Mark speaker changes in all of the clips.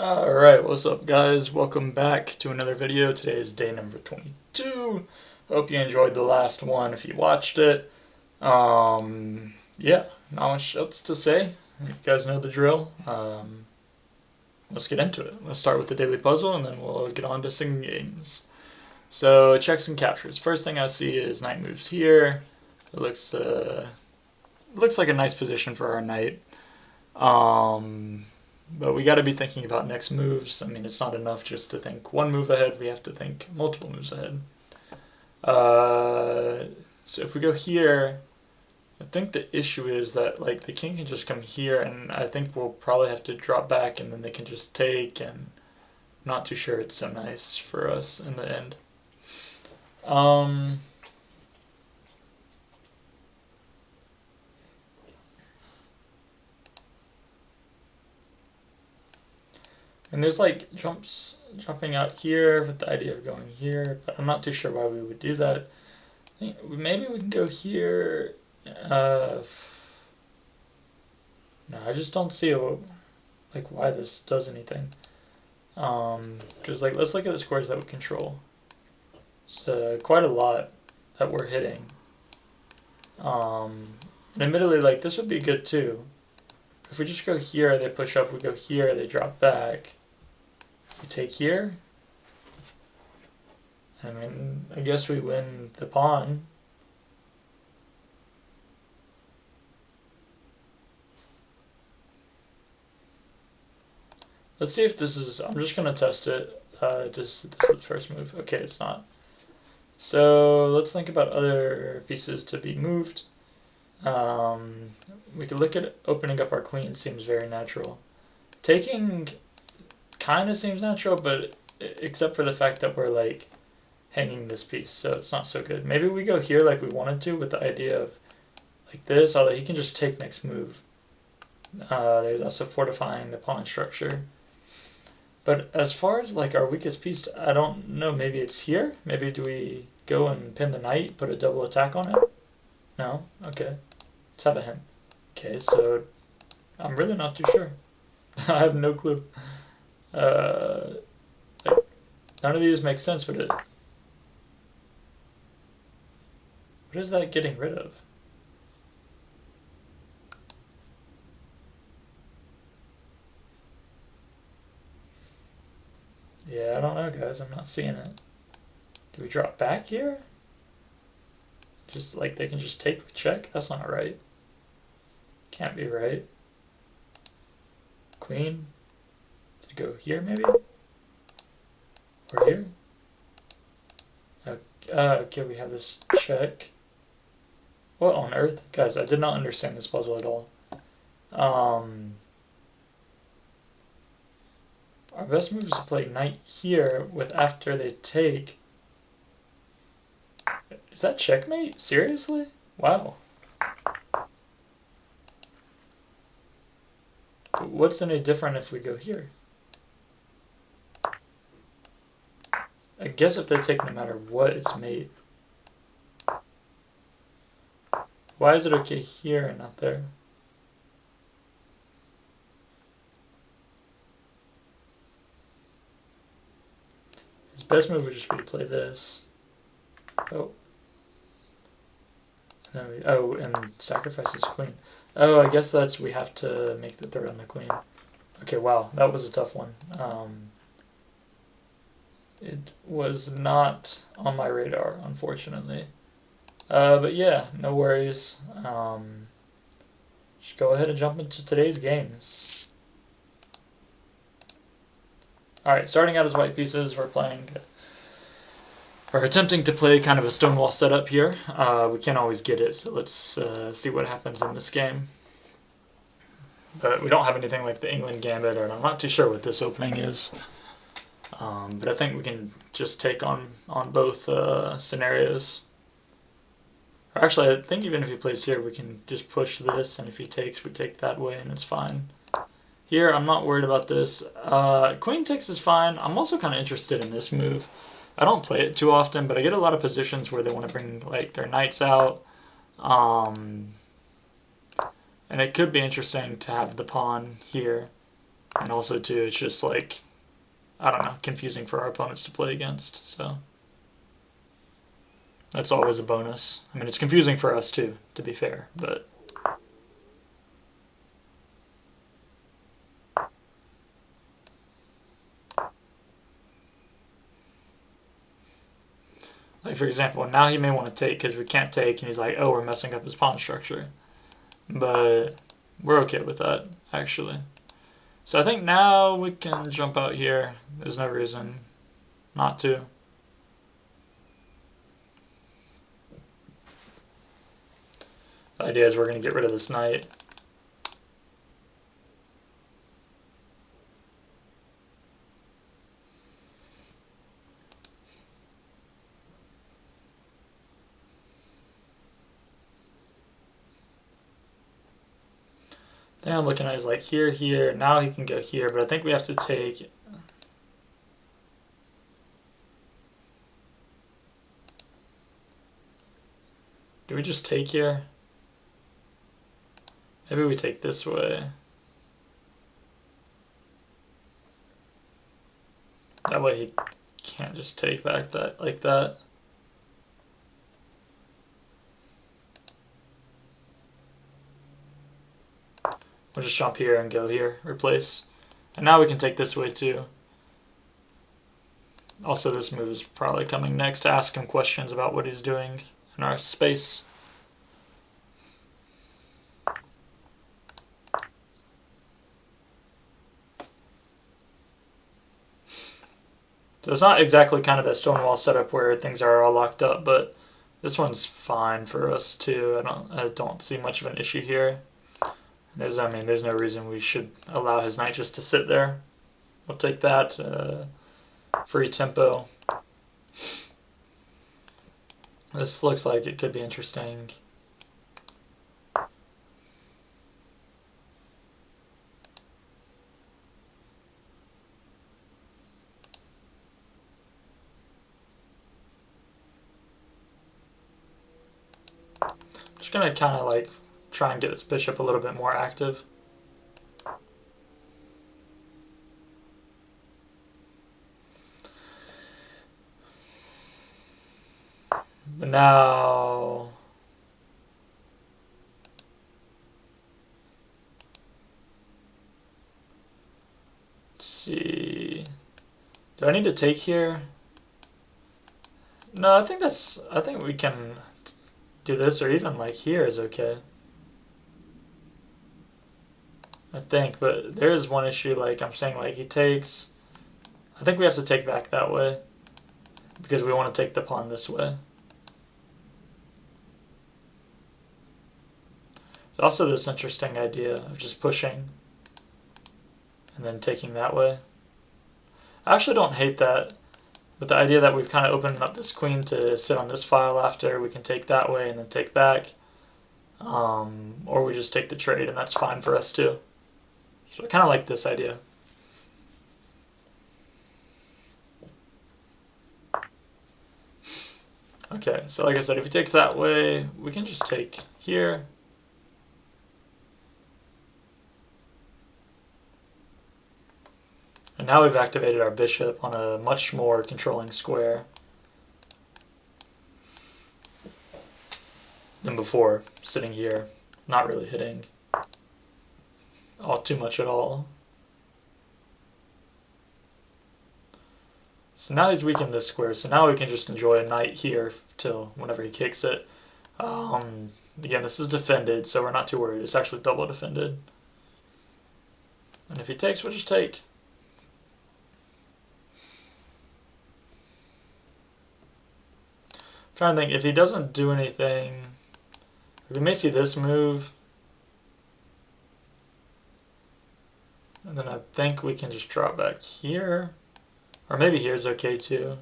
Speaker 1: Alright, what's up guys? Welcome back to another video. Today is day number 22. Hope you enjoyed the last one if you watched it. Yeah, not much else to say. You guys know the drill. Let's get into it. Let's start with the daily puzzle and then we'll get on to some games. So, checks and captures. First thing I see is knight moves here. It looks like a nice position for our knight. But we got to be thinking about next moves. I mean, it's not enough just to think one move ahead. We have to think multiple moves ahead. So if we go here, I think the issue is that like the king can just come here, and I think we'll probably have to drop back, and then they can just take. And I'm not too sure it's so nice for us in the end. And there's like jumping out here with the idea of going here, but I'm not too sure why we would do that. I think maybe we can go here. No, I just don't see like why this does anything. Because like let's look at the squares that we control. It's quite a lot that we're hitting. And admittedly, like this would be good too. If we just go here, they push up. We go here, they drop back. We take here. I mean, I guess we win the pawn. Let's see if this is, I'm just going to test it. This is the first move. Okay, it's not. So let's think about other pieces to be moved. We could look at opening up our queen. Seems very natural. Taking kind of seems natural, but except for the fact that we're like hanging this piece, so it's not so good. Maybe we go here like we wanted to with the idea of like this, although he can just take next move. There's also fortifying the pawn structure. But as far as like our weakest piece, I don't know, maybe it's here? Maybe do we go and pin the knight, put a double attack on it? No? Okay. Let's have a hint. Okay, so I'm really not too sure. I have no clue. Like, none of these make sense, but what is that getting rid of? Yeah, I don't know, guys. I'm not seeing it. Do we drop back here? Just like they can just take with check? That's not right. Can't be right. Queen. To go here, maybe? Or here? Okay, we have this check. What on earth? Guys, I did not understand this puzzle at all. Our best move is to play knight here with after they take. Is that checkmate? Seriously? Wow. What's any different if we go here? I guess if they take no matter what, it's mate. Why is it okay here and not there? His best move would just be to play this. Oh. And sacrifice his queen. Oh, I guess that's, we have to make the third on the queen. Okay, wow, that was a tough one. It was not on my radar, unfortunately. But yeah, no worries. Just go ahead and jump into today's games. Alright, starting out as white pieces, we're attempting to play kind of a stonewall setup here. We can't always get it, so let's see what happens in this game. But we don't have anything like the England Gambit, or I'm not too sure what this opening is. But I think we can just take on both scenarios. Or actually, I think even if he plays here, we can just push this, and if he takes, we take that way, and it's fine. Here, I'm not worried about this. Queen takes is fine. I'm also kind of interested in this move. I don't play it too often, but I get a lot of positions where they want to bring like their knights out. And it could be interesting to have the pawn here. And also too, it's just like, I don't know, confusing for our opponents to play against, so that's always a bonus. I mean, it's confusing for us too, to be fair, but like for example, now he may want to take because we can't take, and he's like, oh, we're messing up his pawn structure. But we're okay with that, actually. So I think now we can jump out here. There's no reason not to. The idea is we're going to get rid of this knight. The thing I'm looking at is like here, here. Now he can go here, but I think we have to take... Do we just take here? Maybe we take this way. That way he can't just take back that like that. We'll just jump here and go here, replace. And now we can take this way too. Also, this move is probably coming next to ask him questions about what he's doing in our space. So it's not exactly kind of that Stonewall setup where things are all locked up, but this one's fine for us too. I don't see much of an issue here. There's no reason we should allow his knight just to sit there. We'll take that. Free tempo. This looks like it could be interesting. Just gonna kind of like try and get this bishop a little bit more active. But now, let's see. Do I need to take here? No, I think we can do this, or even like here is okay. I think, but there is one issue, like I'm saying, like he takes. I think we have to take back that way because we want to take the pawn this way. There's also this interesting idea of just pushing and then taking that way. I actually don't hate that, but the idea that we've kind of opened up this queen to sit on this file after, we can take that way and then take back, or we just take the trade, and that's fine for us too. So I kind of like this idea. Okay, so like I said, if he takes that way, we can just take here. And now we've activated our bishop on a much more controlling square than before, sitting here, not really hitting too much at all. So now he's weakened this square, so now we can just enjoy a knight here till whenever he kicks it. Again, this is defended, so we're not too worried. It's actually double defended. And if he takes, we'll just take. I'm trying to think, if he doesn't do anything, we may see this move. And then I think we can just drop back here. Or maybe here's okay too.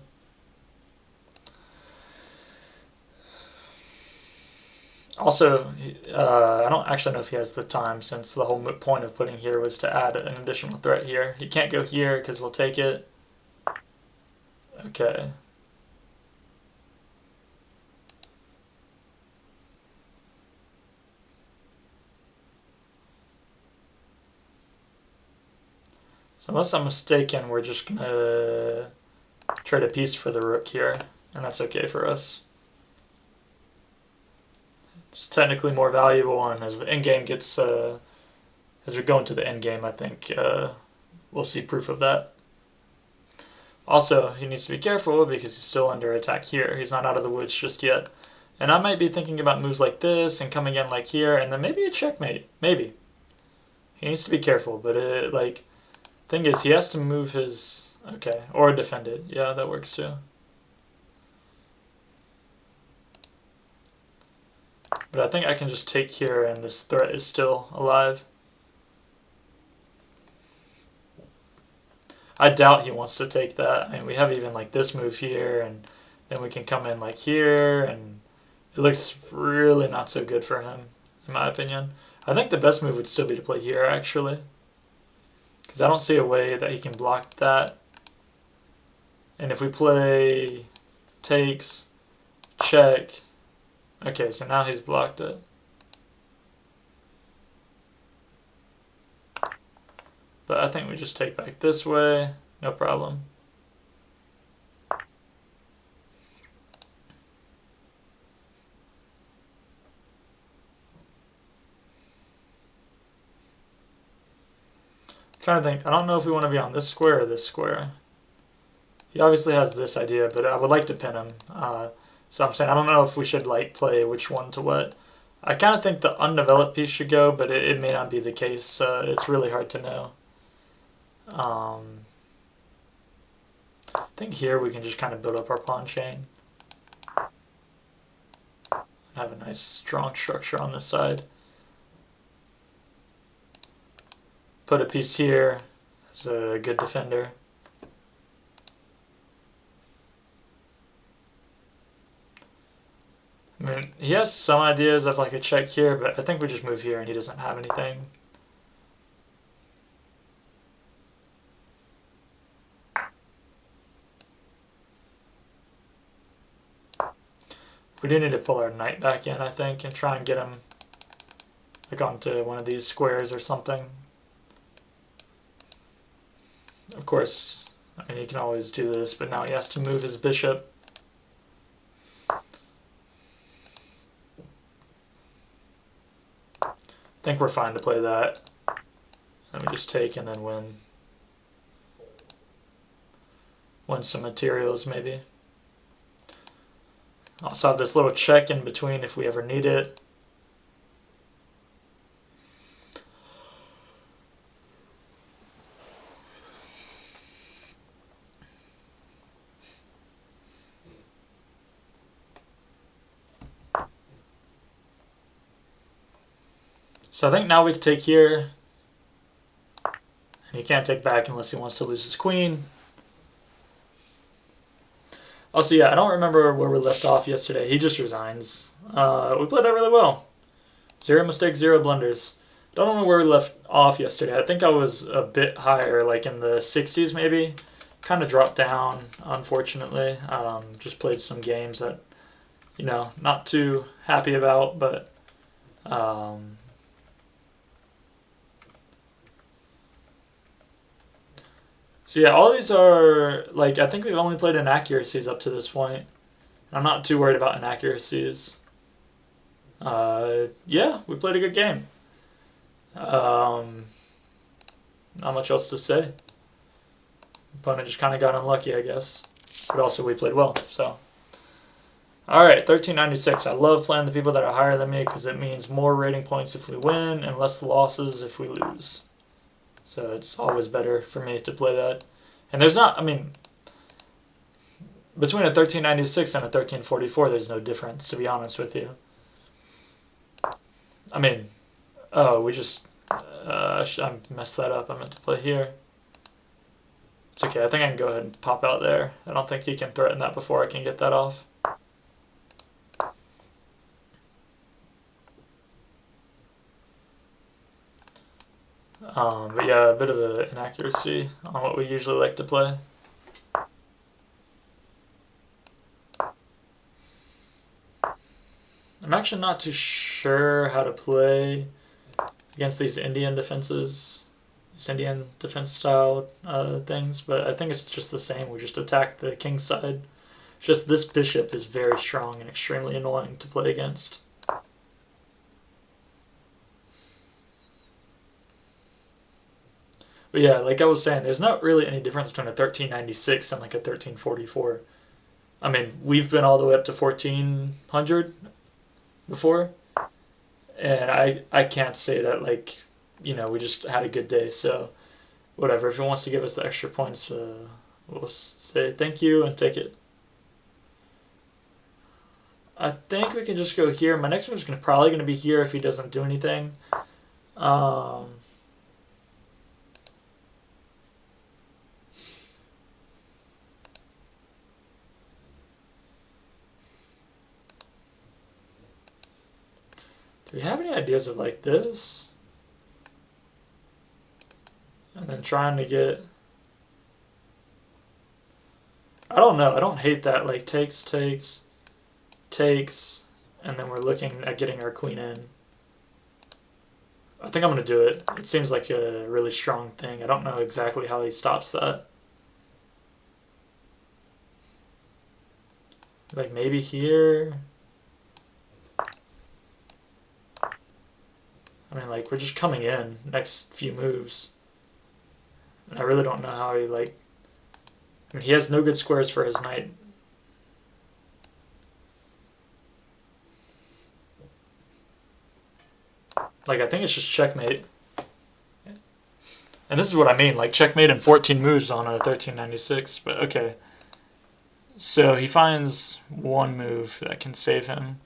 Speaker 1: Also, I don't actually know if he has the time, since the whole point of putting here was to add an additional threat here. He can't go here because we'll take it. Okay. So unless I'm mistaken, we're just gonna trade a piece for the rook here, and that's okay for us. It's technically more valuable, and as the endgame gets, as we go into the endgame, I think we'll see proof of that. Also, he needs to be careful because he's still under attack here. He's not out of the woods just yet. And I might be thinking about moves like this and coming in like here, and then maybe a checkmate. Maybe. He needs to be careful, but thing is, he has to move his, okay, or defend it. Yeah, that works too. But I think I can just take here and this threat is still alive. I doubt he wants to take that. I mean, we have even like this move here, and then we can come in like here, and it looks really not so good for him, in my opinion. I think the best move would still be to play here, actually. Because I don't see a way that he can block that. And if we play takes, check, okay, so now he's blocked it. But I think we just take back this way, no problem. I'm trying to think, I don't know if we want to be on this square or this square. He obviously has this idea, but I would like to pin him. So I'm saying I don't know if we should like play which one to what. I kind of think the undeveloped piece should go, but it may not be the case. It's really hard to know. I think here we can just kind of build up our pawn chain. Have a nice strong structure on this side. Put a piece here as a good defender. I mean, he has some ideas of like a check here, but I think we just move here and he doesn't have anything. We do need to pull our knight back in, I think, and try and get him like onto one of these squares or something. Of course, I mean, he can always do this, but now he has to move his bishop. I think we're fine to play that. Let me just take and then win. Win some materials, maybe. Also have this little check in between if we ever need it. So I think now we can take here. And he can't take back unless he wants to lose his queen. Also, yeah, I don't remember where we left off yesterday. He just resigns. We played that really well. 0 mistakes, 0 blunders. Don't know where we left off yesterday. I think I was a bit higher, like in the 60s maybe. Kind of dropped down, unfortunately. Just played some games that, you know, not too happy about, but so yeah, all these are, like, I think we've only played inaccuracies up to this point. I'm not too worried about inaccuracies. Yeah, we played a good game. Not much else to say. Opponent just kind of got unlucky, I guess. But also we played well, so. Alright, 1396. I love playing the people that are higher than me because it means more rating points if we win and less losses if we lose. So it's always better for me to play that. And there's not, I mean, between a 1396 and a 1344, there's no difference, to be honest with you. I mean, oh, we just, I messed that up. I meant to play here. It's okay, I think I can go ahead and pop out there. I don't think he can threaten that before I can get that off. But yeah, a bit of an inaccuracy on what we usually like to play. I'm actually not too sure how to play against these Indian defenses. these Indian defense style things, but I think it's just the same. We just attack the king's side. Just this bishop is very strong and extremely annoying to play against. But yeah, like I was saying, there's not really any difference between a 1396 and like a 1344. I mean, we've been all the way up to 1400 before, and I can't say that, like, you know, we just had a good day, so whatever. If it wants to give us the extra points, we'll say thank you and take it. I think we can just go here. My next move is probably going to be here if he doesn't do anything. Do we have any ideas of like this? And then trying to get... I don't know. I don't hate that. Like takes, and then we're looking at getting our queen in. I think I'm going to do it. It seems like a really strong thing. I don't know exactly how he stops that. Like maybe here... I mean, like, we're just coming in next few moves. And I really don't know how he, like... I mean, he has no good squares for his knight. Like, I think it's just checkmate. And this is what I mean, like, checkmate in 14 moves on a 1396, but okay. So he finds one move that can save him.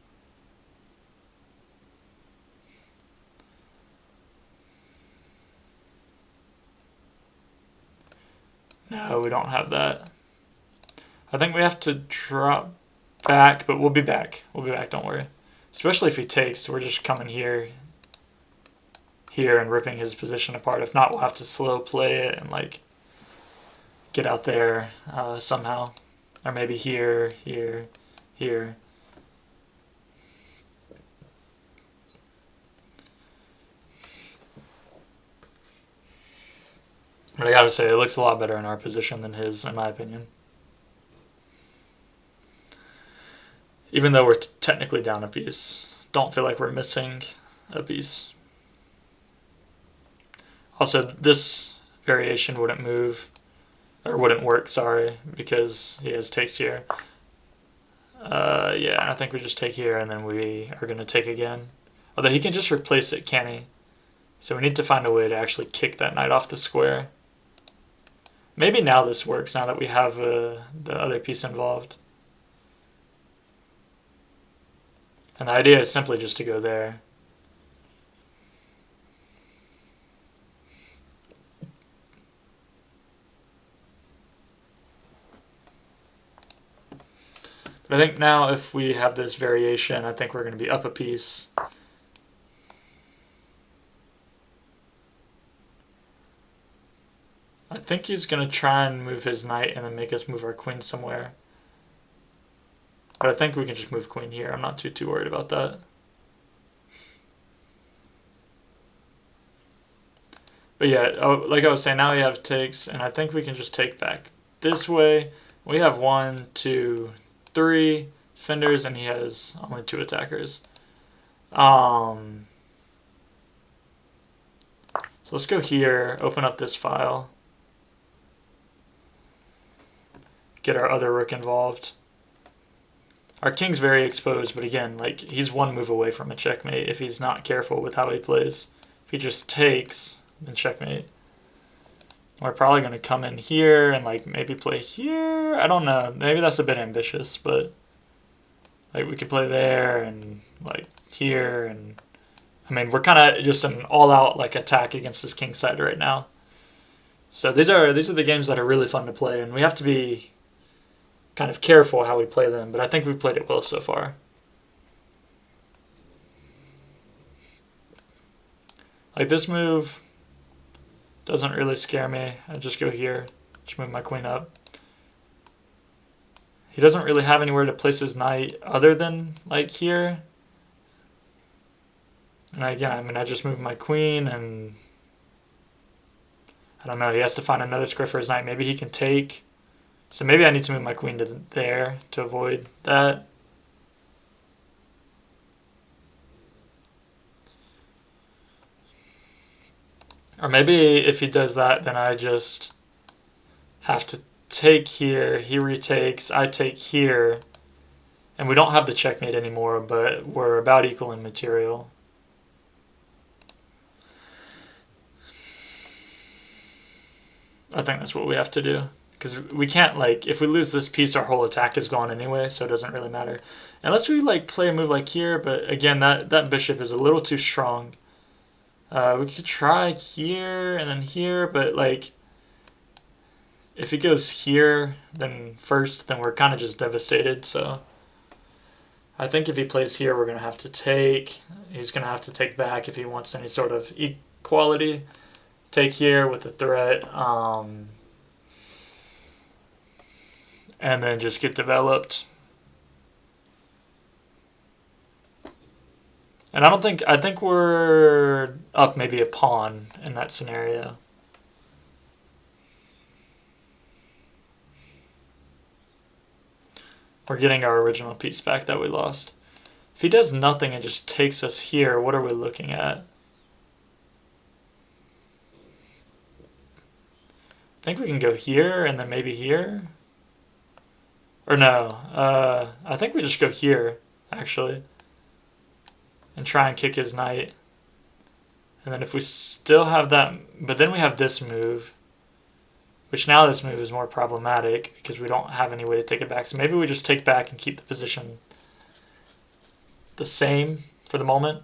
Speaker 1: No, we don't have that. I think we have to drop back, but we'll be back. We'll be back, don't worry. Especially if he takes, we're just coming here, and ripping his position apart. If not, we'll have to slow play it and like get out there somehow. Or maybe here. But I gotta say, it looks a lot better in our position than his, in my opinion. Even though we're technically down a piece. Don't feel like we're missing a piece. Also, this variation wouldn't move, or wouldn't work, sorry, because he has takes here. Yeah, I think we just take here, and then we are going to take again. Although he can just replace it, can he? So we need to find a way to actually kick that knight off the square. Maybe now this works, now that we have the other piece involved. And the idea is simply just to go there. But I think now if we have this variation, I think we're going to be up a piece. I think he's going to try and move his knight and then make us move our queen somewhere. But I think we can just move queen here. I'm not too worried about that. But yeah, like I was saying, now we have takes, and I think we can just take back this way. We have 1, 2, 3 defenders, and he has only 2 attackers. So let's go here, open up this file, get our other rook involved. Our king's very exposed, but again, like, he's 1 move away from a checkmate if he's not careful with how he plays. If he just takes, then checkmate. We're probably going to come in here and like maybe play here. I don't know. Maybe that's a bit ambitious, but like we could play there and like here, and I mean we're kind of just an all-out like attack against this king side right now. So these are the games that are really fun to play, and we have to be kind of careful how we play them, but I think we've played it well so far. Like this move doesn't really scare me. I just go here, just move my queen up. He doesn't really have anywhere to place his knight other than like here. And again, I mean, I just move my queen, and I don't know. He has to find another square for his knight. Maybe he can take. So maybe I need to move my queen to there to avoid that. Or maybe if he does that, then I just have to take here. He retakes. I take here. And we don't have the checkmate anymore, but we're about equal in material. I think that's what we have to do. Because we can't, like, if we lose this piece, our whole attack is gone anyway, so it doesn't really matter. Unless we, like, play a move like here, but again, that bishop is a little too strong. We could try here and then here, but, like, if he goes here, then first, then we're kind of just devastated, so... I think if he plays here, we're going to have to take. He's going to have to take back if he wants any sort of equality. Take here with the threat. And then just get developed. And I think we're up maybe a pawn in that scenario. We're getting our original piece back that we lost. If he does nothing and just takes us here, what are we looking at? I think we can go here and then maybe here. Or no, I think we just go here, actually. And try and kick his knight. And then if we still have that, but then we have this move. Which now this move is more problematic because we don't have any way to take it back. So maybe we just take back and keep the position the same for the moment.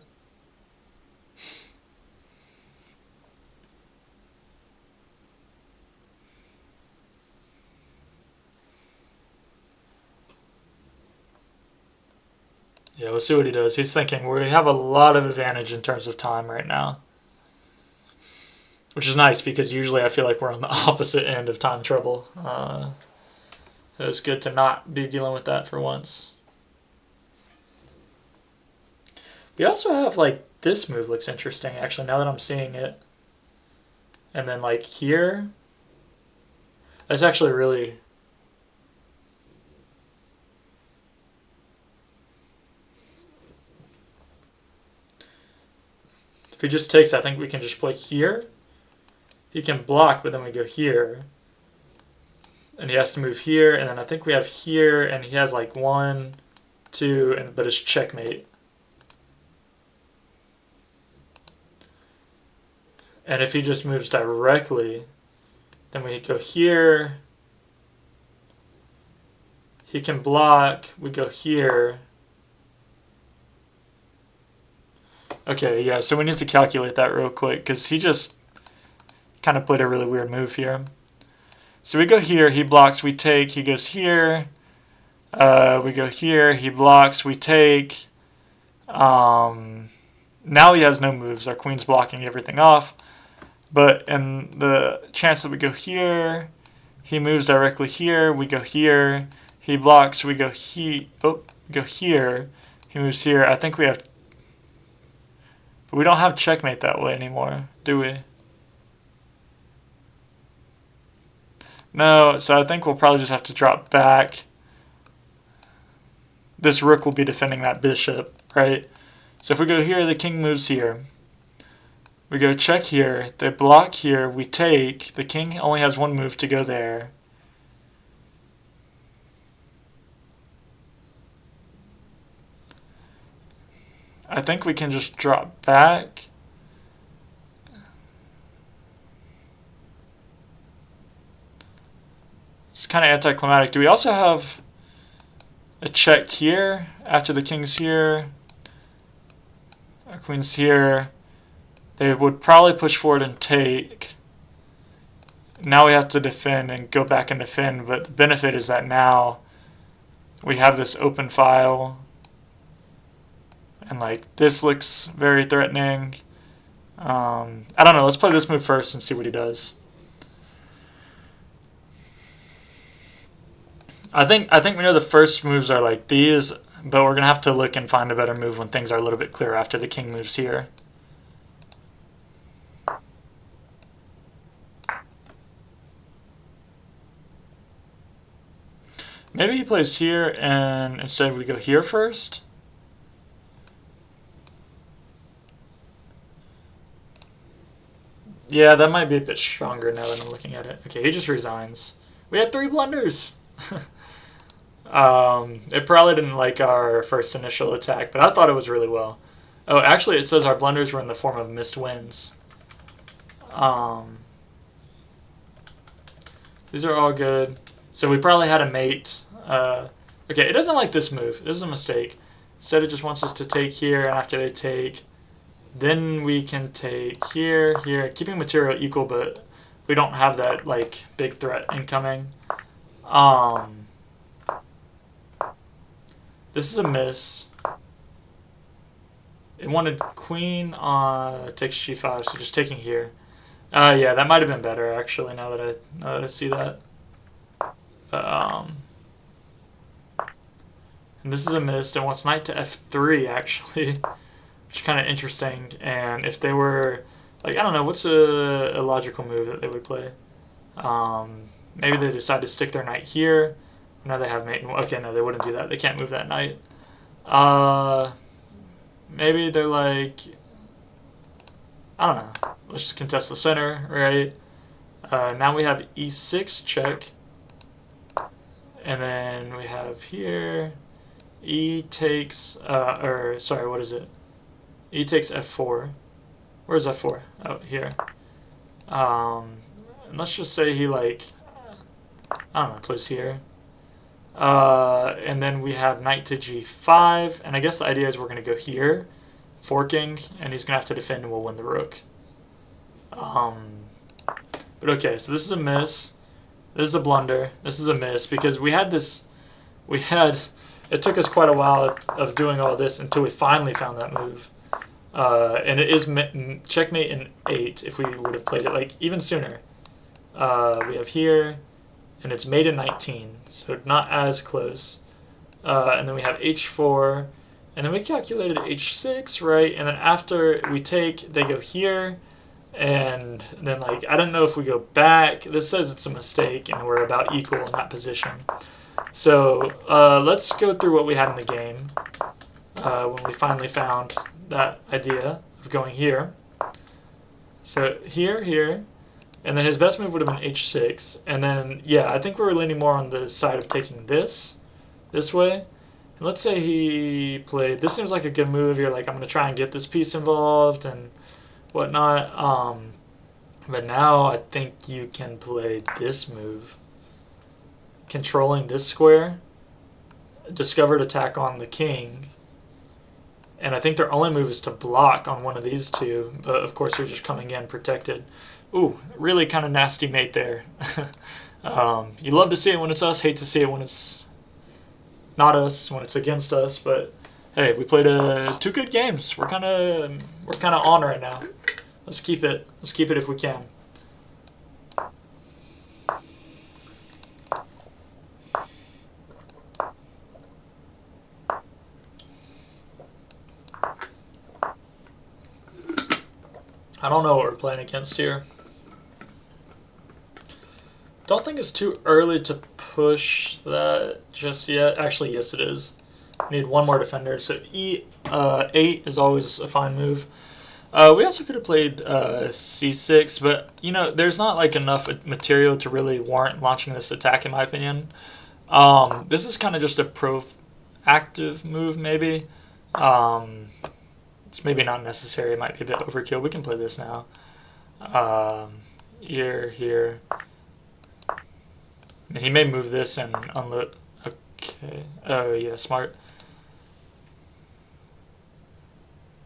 Speaker 1: Yeah, we'll see what he does. He's thinking we have a lot of advantage in terms of time right now. Which is nice because usually I feel like we're on the opposite end of time trouble. So it's good to not be dealing with that for once. We also have, like, this move looks interesting, actually, now that I'm seeing it. And then, like, here. That's actually really... If he just takes, I think we can just play here. He can block, but then we go here. And he has to move here, and then I think we have here, and he has like 1, 2, but it's checkmate. And if he just moves directly, then we go here. He can block, we go here. Okay, yeah, so we need to calculate that real quick, because he just kind of played a really weird move here. So we go here, he blocks, we take, he goes here. We go here, he blocks, we take. Now he has no moves, our queen's blocking everything off. But in the chance that we go here, he moves directly here, we go here. He blocks, we go go here. He moves here. I think we have... But we don't have checkmate that way anymore, do we? No, so I think we'll probably just have to drop back. This rook will be defending that bishop, right? So if we go here, the king moves here. We go check here, they block here, we take. The king only has 1 move to go there. I think we can just drop back. It's kind of anticlimactic. Do we also have a check here after the king's here? Our queen's here. They would probably push forward and take. Now we have to defend and go back and defend, but the benefit is that now we have this open file. And like this looks very threatening. I don't know, let's play this move first and see what he does. I think we know the first moves are like these, but we're gonna have to look and find a better move when things are a little bit clearer after the king moves here. Maybe he plays here, and instead we go here first. Yeah, that might be a bit stronger now that I'm looking at it. Okay, he just resigns. We had 3 blunders. It probably didn't like our first initial attack, but I thought it was really well. Oh, actually, it says our blunders were in the form of missed wins. These are all good. So we probably had a mate. Okay, it doesn't like this move. This is a mistake. Instead, it just wants us to take here, and after they take, then we can take here, here, keeping material equal, but we don't have that like big threat incoming. This is a miss. It wanted queen takes g5, so just taking here. Yeah, that might have been better actually. Now that I see that. And this is a miss. It wants knight to f3 actually, which is kind of interesting. And if they were like, I don't know, what's a logical move that they would play? Maybe they decide to stick their knight here. Now they have mate. Okay, no, they wouldn't do that. They can't move that knight. Maybe they're like, I don't know. Let's just contest the center, right? Now we have e6 check. And then we have here, e takes, or sorry, what is it? E takes f4. Where's f4? Oh, here. And let's just say he like, I don't know, plays here. And then we have knight to g5, and I guess the idea is we're going to go here, forking, and he's going to have to defend and we'll win the rook. But okay, so this is a miss. This is a blunder. This is a miss because it took us quite a while of doing all this until we finally found that move. And it is checkmate in 8 if we would have played it like even sooner. We have here, and it's mate in 19, so not as close. And then we have h4, and then we calculated h6, right? And then after we take, they go here, and then like I don't know if we go back. This says it's a mistake, and we're about equal in that position. So let's go through what we had in the game when we finally found that idea of going here. So here, here. And then his best move would have been h6. And then, yeah, I think we were leaning more on the side of taking this way. And let's say he played, this seems like a good move. You're like, I'm going to try and get this piece involved and whatnot. But now I think you can play this move. Controlling this square. Discovered attack on the king. And I think their only move is to block on one of these two. But of course, you're just coming in protected. Ooh, really kind of nasty mate there. You love to see it when it's us, hate to see it when it's not us, when it's against us. But hey, we played 2 good games. We're kind of on right now. Let's keep it. Let's keep it if we can. I don't know what we're playing against here. Don't think it's too early to push that just yet. Actually, yes it is. We need one more defender, so E8 is always a fine move. We also could have played C6, but you know, there's not like enough material to really warrant launching this attack, in my opinion. This is kind of just a proactive move, maybe. It's maybe not necessary. It might be a bit overkill. We can play this now. Here. And he may move this and unload. Okay. Oh, yeah, smart.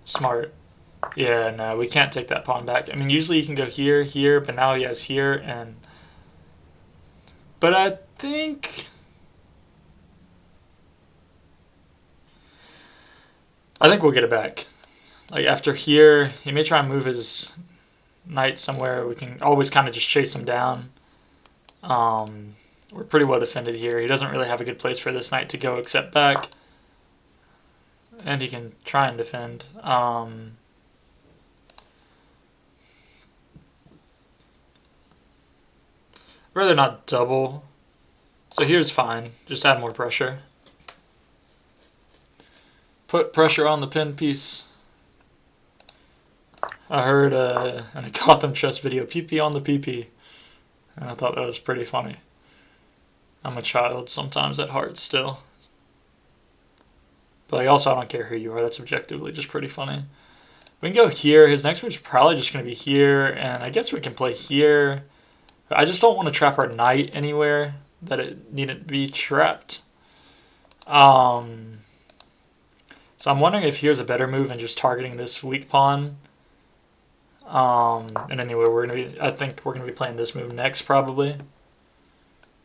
Speaker 1: Smart. Yeah, no, we can't take that pawn back. I mean, usually you can go here, but now he has here, and... But I think we'll get it back. Like, after here, he may try and move his knight somewhere. We can always kind of just chase him down. We're pretty well defended here. He doesn't really have a good place for this knight to go except back. And he can try and defend. Rather not double. So here's fine. Just add more pressure. Put pressure on the pin piece. I heard in a Gotham Chess video, PP on the PP. And I thought that was pretty funny. I'm a child sometimes at heart still. But like, also, I don't care who you are. That's objectively just pretty funny. We can go here. His next move's probably just going to be here. And I guess we can play here. I just don't want to trap our knight anywhere that it needn't to be trapped. So I'm wondering if here's a better move than just targeting this weak pawn. And anyway, I think we're gonna be playing this move next probably.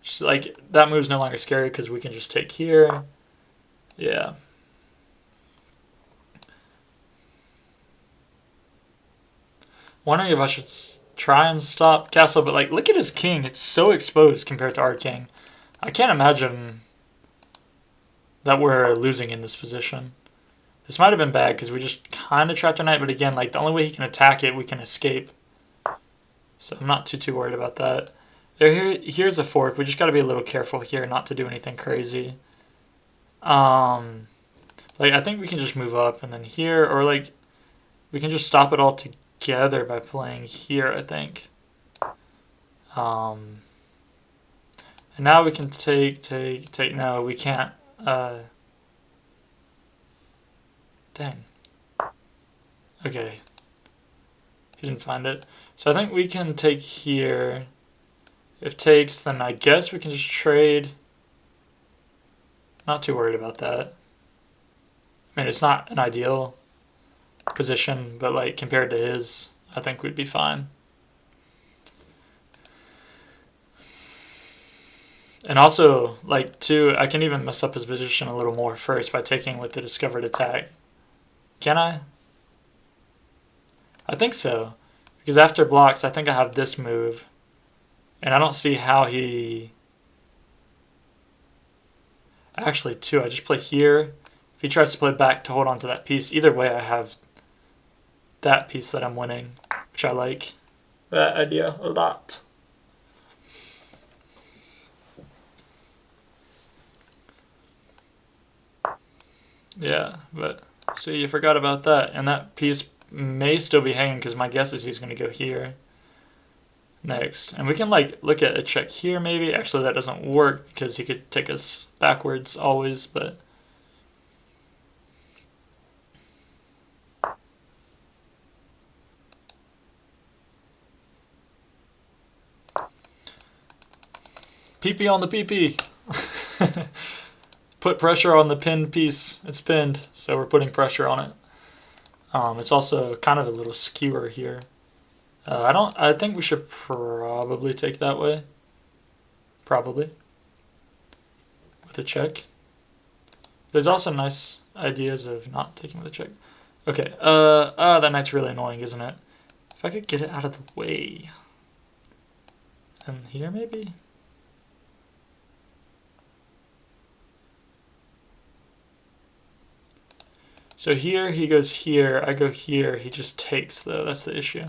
Speaker 1: Just like that move's no longer scary because we can just take here. Yeah. Wondering if I should try and stop castle, but like look at his king. It's so exposed compared to our king. I can't imagine that we're losing in this position. This might have been bad because we just kind of trapped a knight, but again, like the only way he can attack it, we can escape. So I'm not too worried about that. Here's a fork. We just got to be a little careful here not to do anything crazy. Like I think we can just move up and then here, or like we can just stop it all together by playing here, I think. And now we can take. No, we can't. Dang. Okay. He didn't find it. So I think we can take here. If takes, then I guess we can just trade. Not too worried about that. I mean, it's not an ideal position, but like compared to his, I think we'd be fine. And also, like, too, I can even mess up his position a little more first by taking with the discovered attack. Can I? I think so. Because after blocks, I think I have this move. And I don't see how he... Actually, too, I just play here. If he tries to play back to hold on to that piece, either way I have that piece that I'm winning, which I like that idea a lot. Yeah, but see, you forgot about that. And that piece may still be hanging because my guess is he's going to go here next. And we can like look at a check here maybe. Actually, that doesn't work because he could take us backwards always, but... PP on the PP. Put pressure on the pinned piece. It's pinned, so we're putting pressure on it. It's also kind of a little skewer here. I think we should probably take that way. Probably. With a check. There's also nice ideas of not taking with a check. Okay, that knight's really annoying, isn't it? If I could get it out of the way. And here, maybe? So here, he goes here, I go here, he just takes though, that's the issue.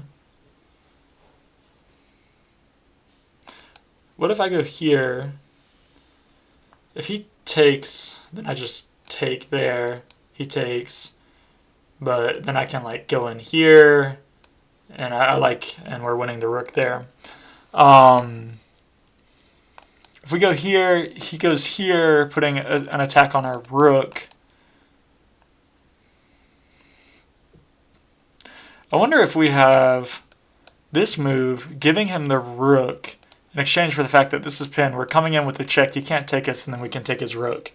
Speaker 1: What if I go here? If he takes, then I just take there, he takes, but then I can like go in here, and and we're winning the rook there. If we go here, he goes here, putting an attack on our rook. I wonder if we have this move, giving him the rook, in exchange for the fact that this is pinned. We're coming in with the check, he can't take us, and then we can take his rook.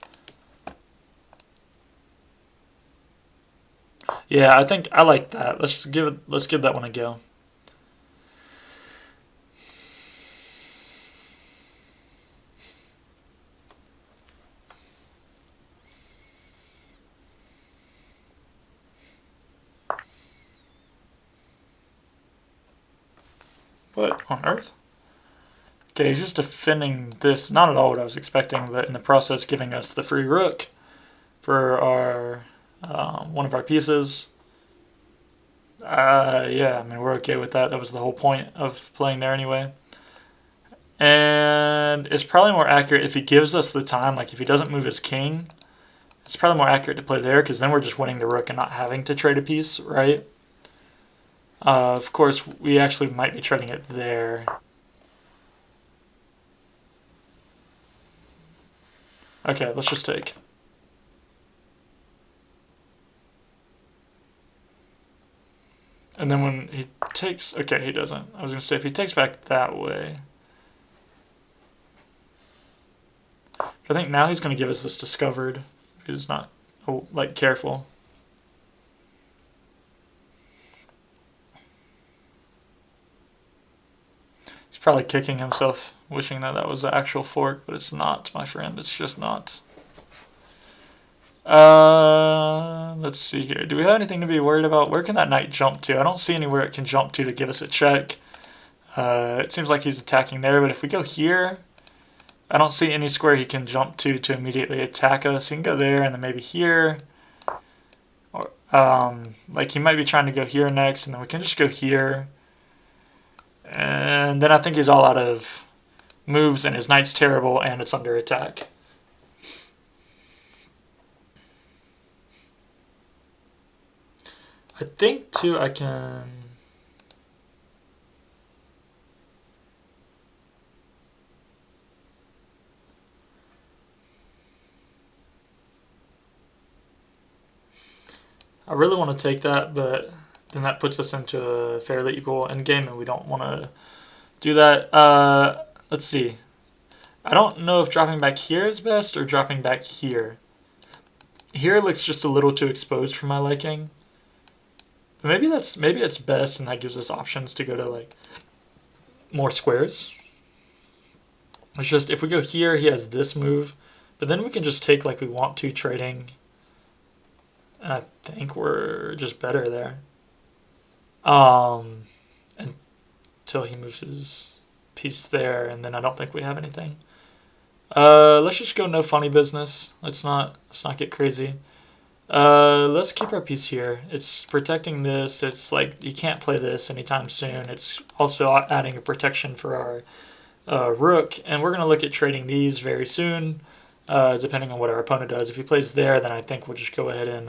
Speaker 1: Yeah, I think I like that. Let's give that one a go. What on earth? Okay, he's just defending this. Not at all what I was expecting, but in the process giving us the free rook for our one of our pieces. Yeah, I mean, we're okay with that. That was the whole point of playing there anyway. And it's probably more accurate if he gives us the time, like if he doesn't move his king, it's probably more accurate to play there, because then we're just winning the rook and not having to trade a piece, right? Of course, we actually might be trading it there. Okay, let's just take. And then when he takes... Okay, he doesn't. I was going to say, if he takes back that way... I think now he's going to give us this discovered. If he's not, like, careful. He's probably kicking himself, wishing that that was the actual fork, but it's not, my friend. It's just not. Let's see here. Do we have anything to be worried about? Where can that knight jump to? I don't see anywhere it can jump to give us a check. It seems like he's attacking there, but if we go here, I don't see any square he can jump to immediately attack us. He can go there and then maybe here. Or like he might be trying to go here next, and then we can just go here. And then I think he's all out of moves, and his knight's terrible, and it's under attack. I think, too, I can... I really want to take that, but then that puts us into a fairly equal endgame, and we don't want to do that. Let's see. I don't know if dropping back here is best or dropping back here. Here looks just a little too exposed for my liking. But maybe it's best, and that gives us options to go to like more squares. It's just if we go here, he has this move, but then we can just take like we want to trading. And I think we're just better there. Until he moves his piece there, and then I don't think we have anything. Let's just go no funny business. Let's not get crazy. Let's keep our piece here. It's protecting this. It's like you can't play this anytime soon. It's also adding a protection for our rook, and we're gonna look at trading these very soon. Depending on what our opponent does. If he plays there, then I think we'll just go ahead and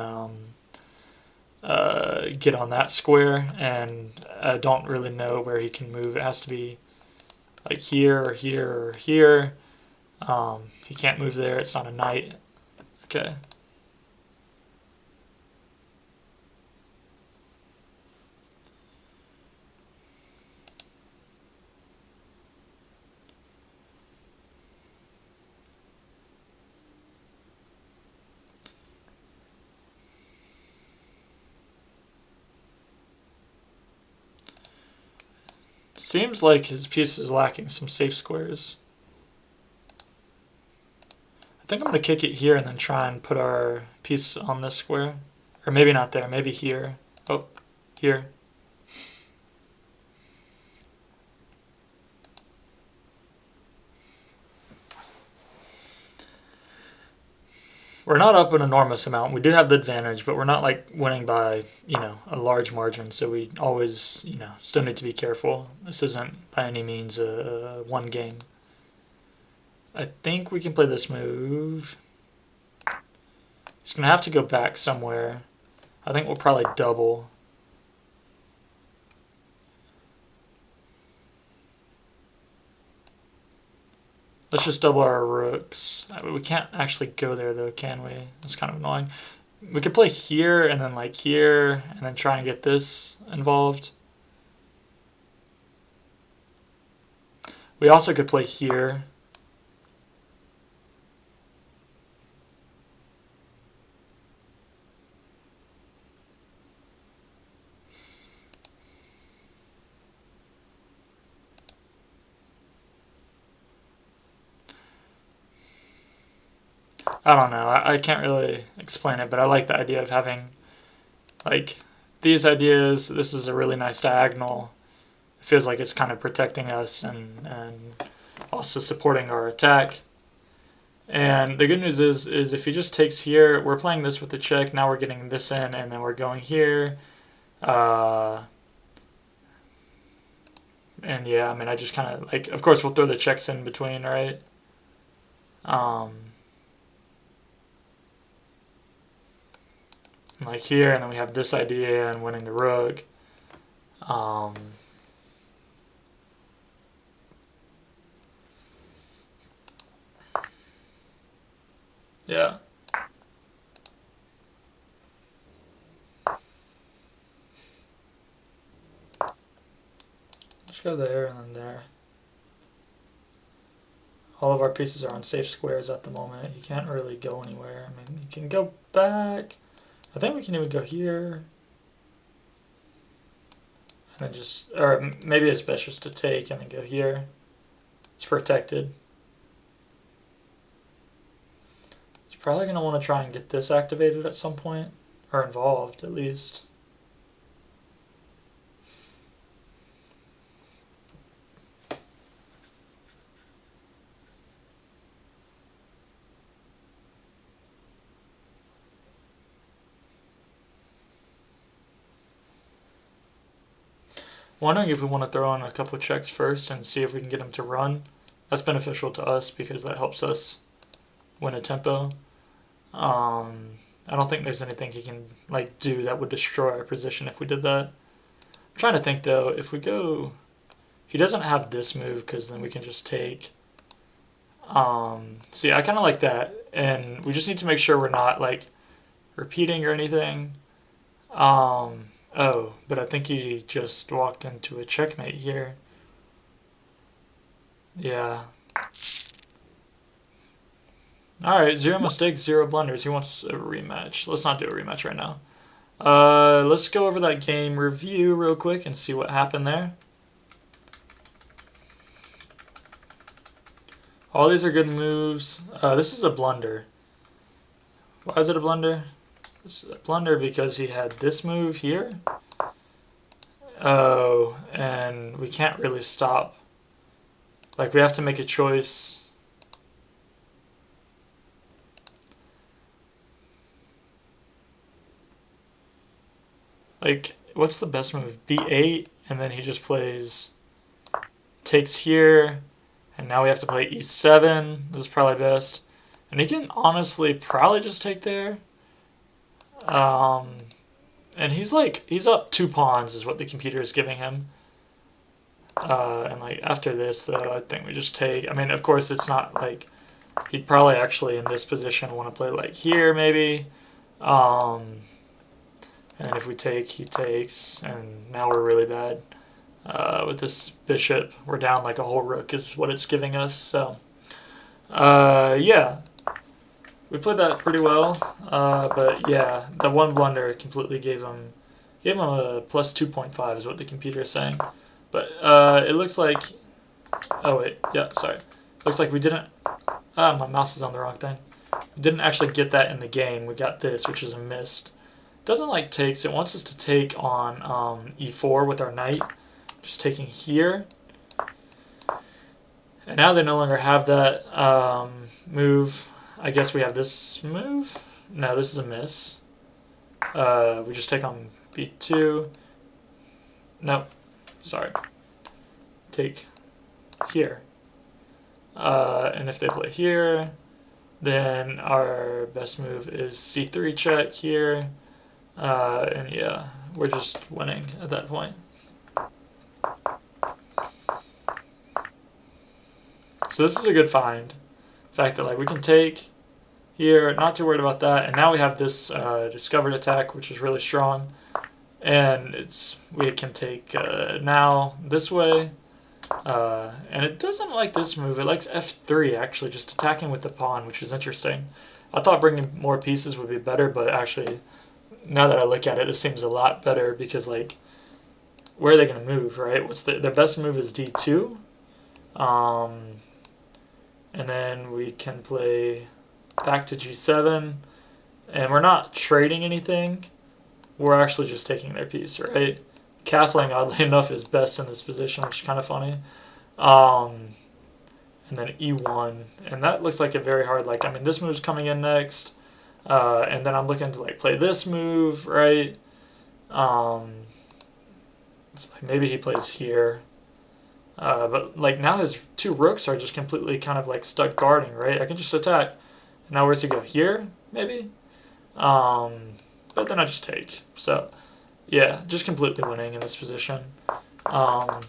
Speaker 1: get on that square, and I don't really know where he can move. It has to be like here or here or here. He can't move there. It's not a knight. Okay. Seems like his piece is lacking some safe squares. I think I'm going to kick it here and then try and put our piece on this square. Or maybe not there, maybe here. Oh, here. We're not up an enormous amount. We do have the advantage, but we're not like winning by, a large margin. So we always, still need to be careful. This isn't by any means a one game. I think we can play this move. Just gonna have to go back somewhere. I think we'll probably double. Let's just double our rooks. We can't actually go there though, can we? That's kind of annoying. We could play here and then like here and then try and get this involved. We also could play here. I don't know. I can't really explain it, but I like the idea of having, like, these ideas. This is a really nice diagonal. It feels like it's kind of protecting us and also supporting our attack. And the good news is if he just takes here, we're playing this with the check. Now we're getting this in, and then we're going here. And yeah, I mean, I just kind of like, of course, we'll throw the checks in between, right? Um, like here, and then we have this idea and winning the rook. Um, yeah. Let's go there and then there. All of our pieces are on safe squares at the moment. He can't really go anywhere. I mean, he can go back. I think we can even go here. And then just, or maybe it's best just to take and then go here. It's protected. He's probably going to want to try and get this activated at some point, or involved at least. Wondering if we want to throw in a couple checks first and see if we can get him to run. That's beneficial to us because that helps us win a tempo. I don't think there's anything he can like do that would destroy our position if we did that. I'm trying to think though, if we go, he doesn't have this move because then we can just take. See, I kind of like that, and we just need to make sure we're not like repeating or anything. Oh, but I think he just walked into a checkmate here. Yeah. Alright, 0 mistakes, 0 blunders. He wants a rematch. Let's not do a rematch right now. Let's go over that game review real quick and see what happened there. All these are good moves. This is a blunder. Why is it a blunder? This is a blunder because he had this move here. Oh, and we can't really stop. Like, we have to make a choice. Like, what's the best move? B8, and then he just plays, takes here, and now we have to play E7. This is probably best. And he can honestly probably just take there. And he's up 2 pawns is what the computer is giving him. And like after this though, I think we just take. I mean, of course, it's not like he'd probably actually in this position want to play like here maybe. And if we take, he takes, and now we're really bad. With this bishop, we're down like a whole rook is what it's giving us. So, yeah, we played that pretty well. But yeah, the one blunder completely gave him a plus 2.5 is what the computer is saying. But it looks like, oh wait, yeah, sorry. Looks like we didn't, my mouse is on the wrong thing. We didn't actually get that in the game. We got this, which is a missed. Doesn't like takes. It wants us to take on e4 with our knight. Just taking here. And now they no longer have that move. I guess we have this move. No, this is a miss. We just take on b2. Nope. Sorry. Take here. And if they play here, then our best move is c3 check here. And yeah, we're just winning at that point. So this is a good find. The fact that like we can take here, not too worried about that. And now we have this discovered attack, which is really strong. And we can take now this way. And it doesn't like this move. It likes f3 actually, just attacking with the pawn, which is interesting. I thought bringing more pieces would be better, but actually, now that I look at it, it seems a lot better because like, where are they going to move, right? Their best move is d2, and then we can play back to g7, and we're not trading anything. We're actually just taking their piece, right? Castling, oddly enough, is best in this position, which is kind of funny. And then e1, and that looks like a very hard, like, I mean, this move's coming in next. And then I'm looking to like play this move, right? It's like maybe he plays here. But like now his two rooks are just completely kind of like stuck guarding, right? I can just attack. Now where's he go? Here, maybe? But then I just take. So yeah, just completely winning in this position. But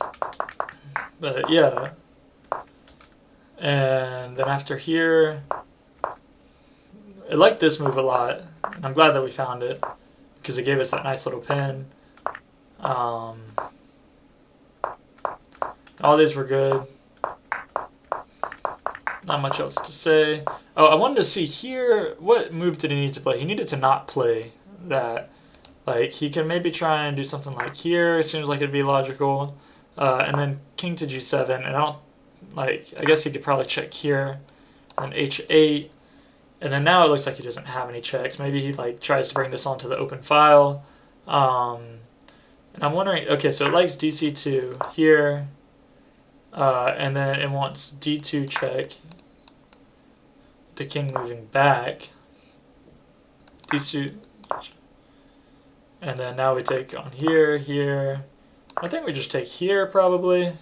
Speaker 1: yeah. And then after here, I like this move a lot. And I'm glad that we found it because it gave us that nice little pin. All these were good. Not much else to say. Oh, I wanted to see here, what move did he need to play? He needed to not play that. Like, he can maybe try and do something like here. It seems like it'd be logical. And then king to g7. And I don't, like, I guess he could probably check here. And then h8. And then now it looks like he doesn't have any checks. Maybe he, like, tries to bring this onto the open file. And I'm wondering, okay, so it likes dc2 here. And then it wants d2 check. The king moving back. D2. And then now we take on here, here. I think we just take here probably.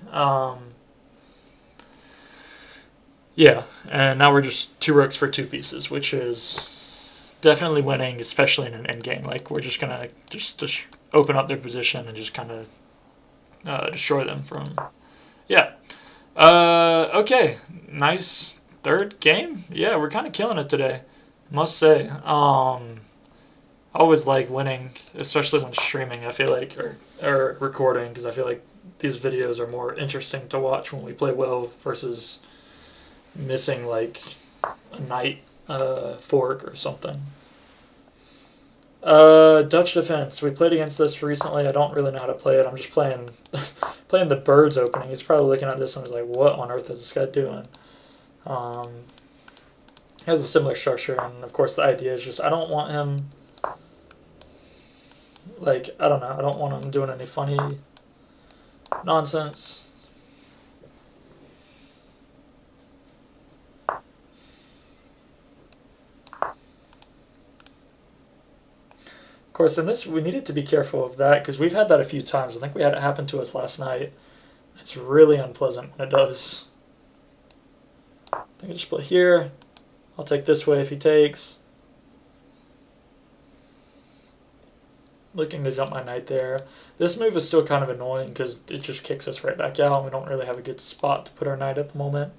Speaker 1: Yeah, and now we're just two rooks for two pieces, which is definitely winning, especially in an endgame. Like, we're just gonna just open up their position and just kind of destroy them from. Yeah. Okay. Nice third game. Yeah, we're kind of killing it today, must say. I always like winning, especially when streaming, I feel like, or recording, because I feel like these videos are more interesting to watch when we play well versus missing, like, a knight fork or something. Dutch defense. We played against this recently. I don't really know how to play it. I'm just playing playing the birds opening. He's probably looking at this and he's like, what on earth is this guy doing? He has a similar structure, and of course the idea is just I don't want him, like, I don't know, I don't want him doing any funny nonsense. Of course, in this, we needed to be careful of that, because we've had that a few times. I think we had it happen to us last night. It's really unpleasant when it does. I think I just play here. I'll take this way if he takes. Looking to jump my knight there. This move is still kind of annoying because it just kicks us right back out and we don't really have a good spot to put our knight at the moment.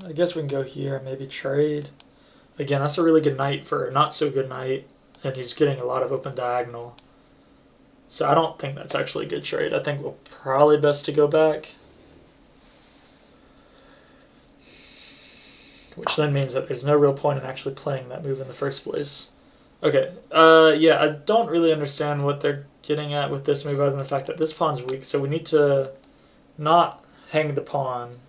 Speaker 1: I guess we can go here, maybe trade. Again, that's a really good knight for a not so good knight, and he's getting a lot of open diagonal. So I don't think that's actually a good trade. I think we're probably best to go back. Which then means that there's no real point in actually playing that move in the first place. Okay, yeah, I don't really understand what they're getting at with this move other than the fact that this pawn's weak, so we need to not hang the pawn,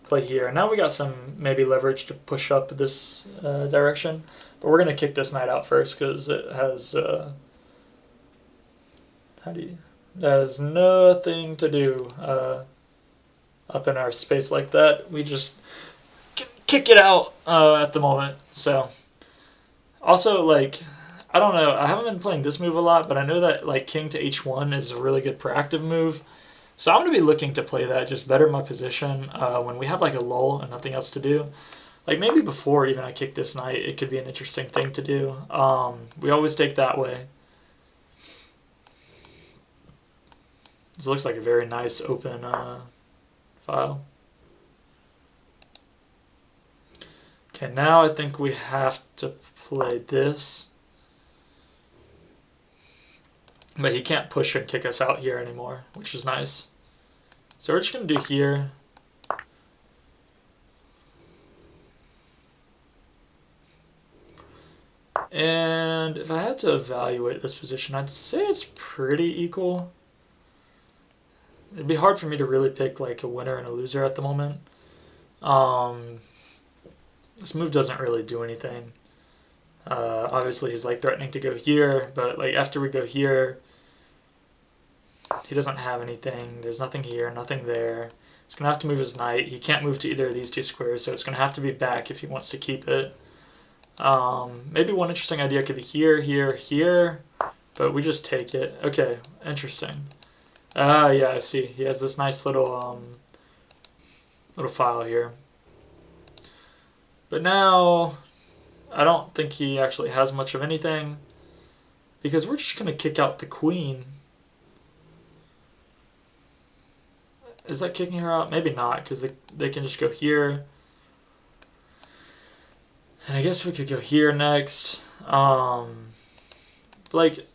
Speaker 1: play here. Now we got some maybe leverage to push up this direction, but we're going to kick this knight out first because it has, it has nothing to do up in our space like that. We just kick it out at the moment. So also, like, I don't know, I haven't been playing this move a lot, but I know that like king to h1 is a really good proactive move, so I'm going to be looking to play that, just better my position when we have like a lull and nothing else to do. Like maybe before even I kick this knight, it could be an interesting thing to do. We always take that way. This looks like a very nice open file. Okay, now I think we have to play this. But he can't push and kick us out here anymore, which is nice. So we're just going to do here. And if I had to evaluate this position, I'd say it's pretty equal. It'd be hard for me to really pick like a winner and a loser at the moment. This move doesn't really do anything. Obviously he's like threatening to go here, but like after we go here, he doesn't have anything. There's nothing here, nothing there. He's going to have to move his knight. He can't move to either of these two squares, so it's going to have to be back if he wants to keep it. Maybe one interesting idea could be here, here, here, but we just take it. Okay, interesting. Yeah, I see. He has this nice little file here. But now, I don't think he actually has much of anything, because we're just going to kick out the queen. Is that kicking her out? Maybe not, because they can just go here. And I guess we could go here next. Like,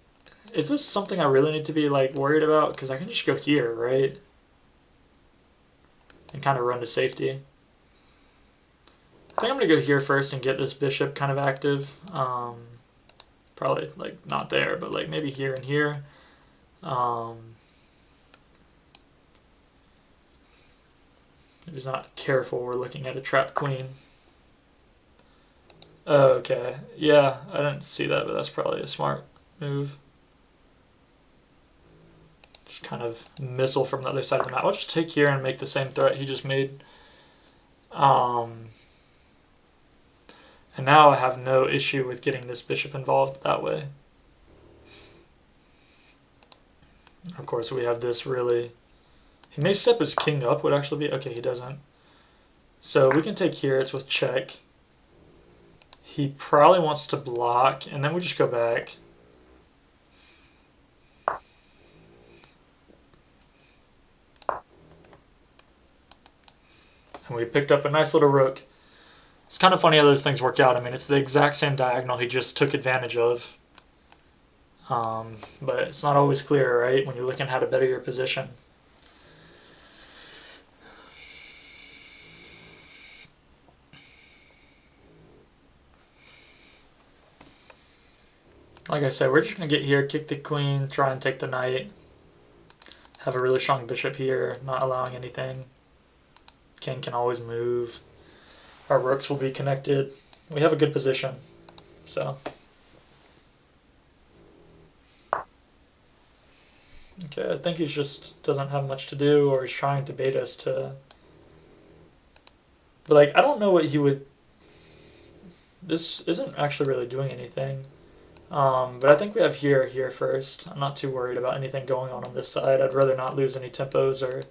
Speaker 1: is this something I really need to be, like, worried about? Because I can just go here, right? And kind of run to safety. I think I'm going to go here first and get this bishop kind of active. Probably, like, not there, but, like, maybe here and here. If he's not careful, we're looking at a trapped queen. Oh, okay. Yeah, I didn't see that, but that's probably a smart move. Just kind of missile from the other side of the map. I'll just take here and make the same threat he just made. And now I have no issue with getting this bishop involved that way. Of course, we have this really... He may step his king up, would actually be... Okay, he doesn't. So we can take here, it's with check. He probably wants to block, and then we just go back. And we picked up a nice little rook. It's kind of funny how those things work out. I mean, it's the exact same diagonal he just took advantage of. But it's not always clear, right, when you're looking how to better your position. Like I said, we're just going to get here, kick the queen, try and take the knight. Have a really strong bishop here, not allowing anything. King can always move. Our rooks will be connected. We have a good position. So. Okay, I think he just doesn't have much to do, or he's trying to bait us to... But, like, I don't know what he would... This isn't actually really doing anything. But I think we have here first. I'm not too worried about anything going on this side. I'd rather not lose any tempos or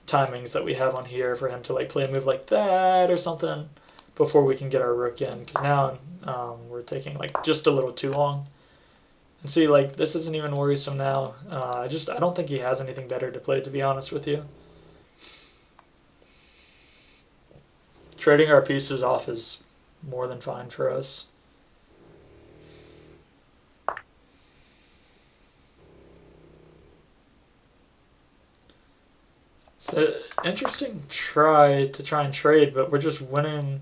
Speaker 1: timings that we have on here for him to like play a move like that or something before we can get our rook in. Because now we're taking like just a little too long. And see, like, this isn't even worrisome now. I don't think he has anything better to play, to be honest with you. Trading our pieces off is more than fine for us. So, interesting try and trade, but we're just winning.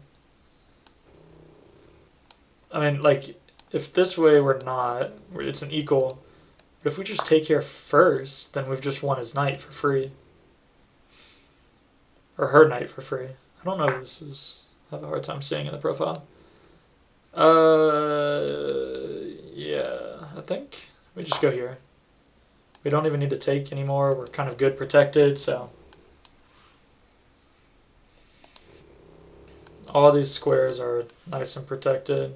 Speaker 1: I mean, like, if this way we're not, it's an equal. But if we just take here first, then we've just won his knight for free. Or her knight for free. I don't know if this is... I have a hard time seeing in the profile. Yeah, I think we just go here. We don't even need to take anymore. We're kind of good protected, so... All these squares are nice and protected.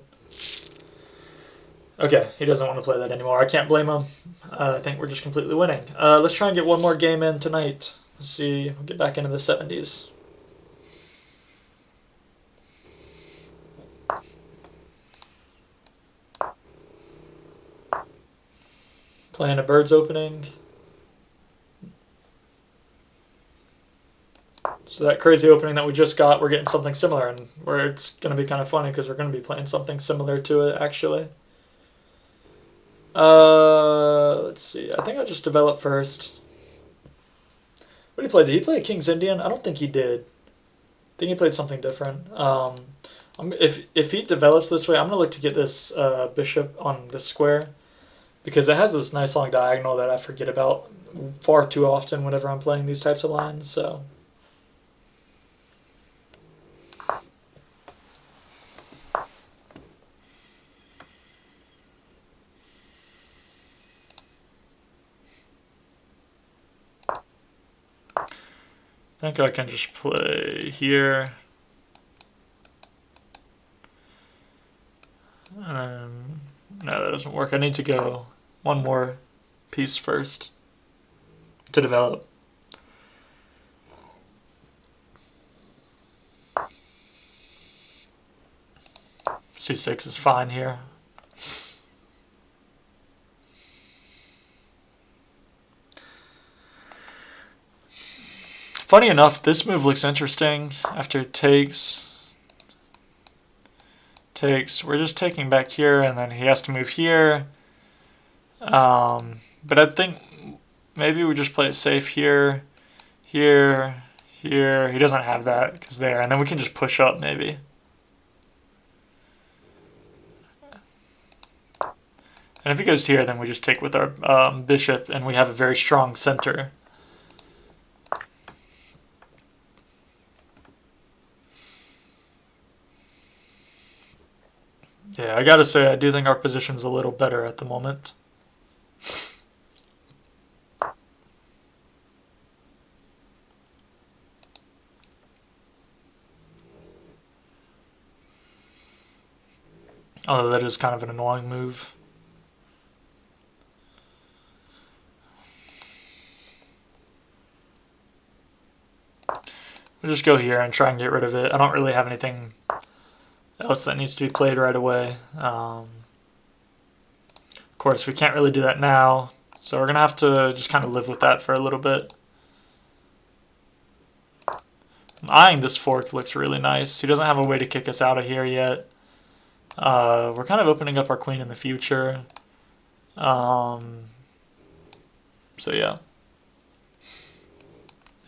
Speaker 1: Okay, he doesn't want to play that anymore. I can't blame him. I think we're just completely winning. Let's try and get one more game in tonight. Let's see, we'll get back into the 70s. Playing a bird's opening. So that crazy opening that we just got, we're getting something similar, and where it's going to be kind of funny because we're going to be playing something similar to it, actually. Let's see. I think I'll just develop first. What did he play? Did he play a King's Indian? I don't think he did. I think he played something different. If he develops this way, I'm going to look to get this bishop on this square because it has this nice long diagonal that I forget about far too often whenever I'm playing these types of lines, so... I think I can just play here. doesn't work. I need to go one more piece first to develop. C6 is fine here. Funny enough, this move looks interesting after it takes. We're just taking back here, and then he has to move here. But I think maybe we just play it safe here, here, here. He doesn't have that because there, and then we can just push up maybe. And if he goes here, then we just take with our bishop, and we have a very strong center. Yeah, I gotta say, I do think our position's a little better at the moment. Although that is kind of an annoying move. We'll just go here and try and get rid of it. I don't really have anything else that needs to be played right away. Of course, we can't really do that now, so we're going to have to just kind of live with that for a little bit. I'm eyeing this fork, looks really nice. He doesn't have a way to kick us out of here yet. We're kind of opening up our queen in the future. So yeah.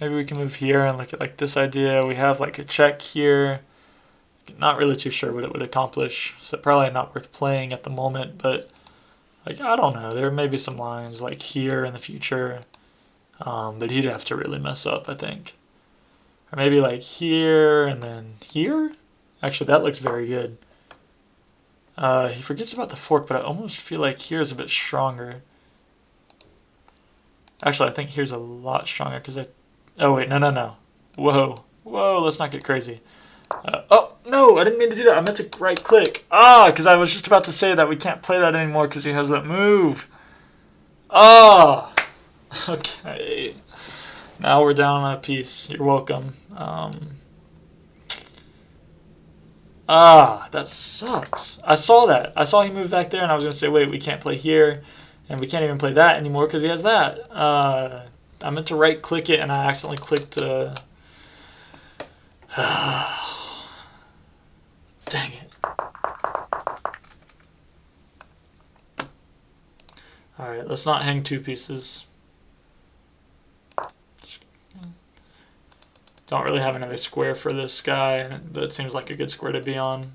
Speaker 1: Maybe we can move here and look at like this idea. We have like a check here. Not really too sure what it would accomplish. So probably not worth playing at the moment, but like I don't know. There may be some lines like here in the future. But he'd have to really mess up, I think. Or maybe like here and then here? Actually, that looks very good. He forgets about the fork, but I almost feel like here is a bit stronger. Actually, I think here's a lot stronger because I... Oh, wait, no. Whoa, let's not get crazy. Oh, no, I didn't mean to do that. I meant to right click. Because I was just about to say that we can't play that anymore because he has that move. Okay. Now we're down a piece. You're welcome. That sucks. I saw that. I saw he moved back there, and I was going to say, wait, we can't play here, and we can't even play that anymore because he has that. I meant to right-click it, and I accidentally clicked... Dang it. Alright, let's not hang two pieces. Don't really have another square for this guy, and that seems like a good square to be on.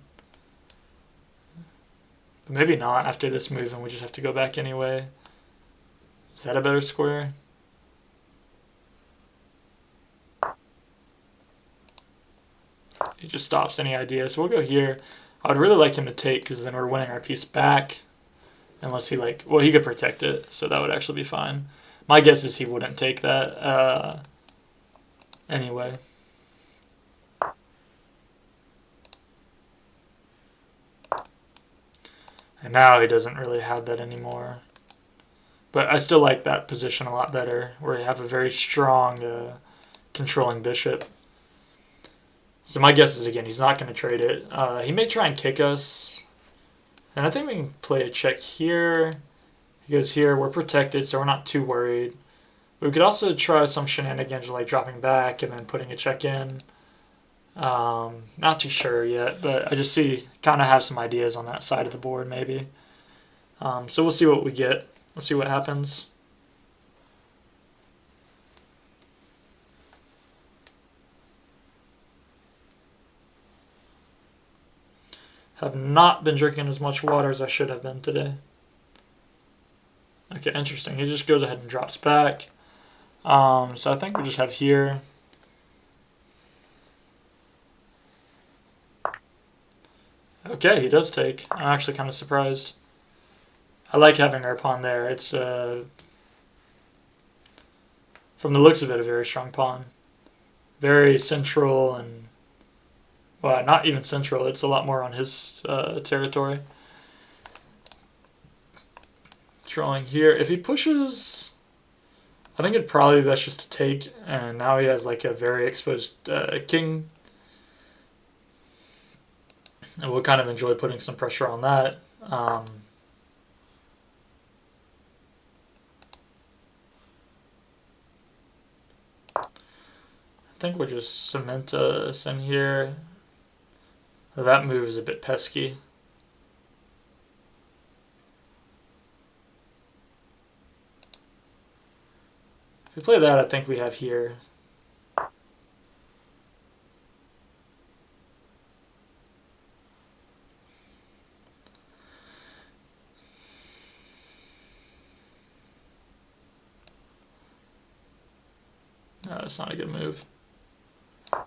Speaker 1: But maybe not after this move, and we just have to go back anyway. Is that a better square? He just stops any idea, so we'll go here. I would really like him to take, because then we're winning our piece back. Unless he like, well, he could protect it, so that would actually be fine. My guess is he wouldn't take that anyway. And now he doesn't really have that anymore. But I still like that position a lot better, where you have a very strong controlling biship. So my guess is, again, he's not going to trade it. He may try and kick us. And I think we can play a check here. He goes here. We're protected, so we're not too worried. We could also try some shenanigans like dropping back and then putting a check in. Not too sure yet, but I just kind of have some ideas on that side of the board maybe. So we'll see what we get. We'll see what happens. Have not been drinking as much water as I should have been today. Okay, interesting. He just goes ahead and drops back. So I think we just have here. Okay, he does take. I'm actually kind of surprised. I like having our pawn there. It's, from the looks of it, a very strong pawn. Very central and, well, not even central. It's a lot more on his territory. drawing here. If he pushes, I think it'd probably be best just to take, and now he has like a very exposed king. And we'll kind of enjoy putting some pressure on that. I think we'll just cement us in here. That move is a bit pesky. If we play that, I think we have here. No, that's not a good move.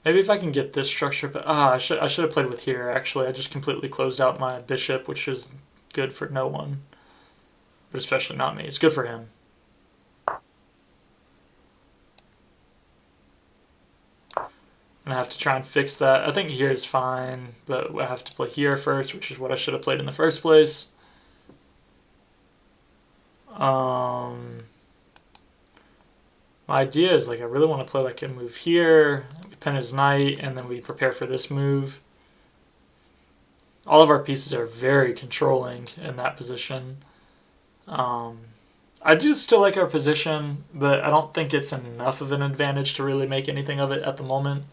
Speaker 1: Maybe if I can get this structure, but I should have played with here. Actually, I just completely closed out my bishop, which is good for no one, but especially not me. It's good for him. I have to try and fix that. I think here is fine, but I have to play here first, which is what I should have played in the first place. My idea is like I really want to play like a move here. We pin his knight, and then we prepare for this move. All of our pieces are very controlling in that position. I do still like our position, but I don't think it's enough of an advantage to really make anything of it at the moment.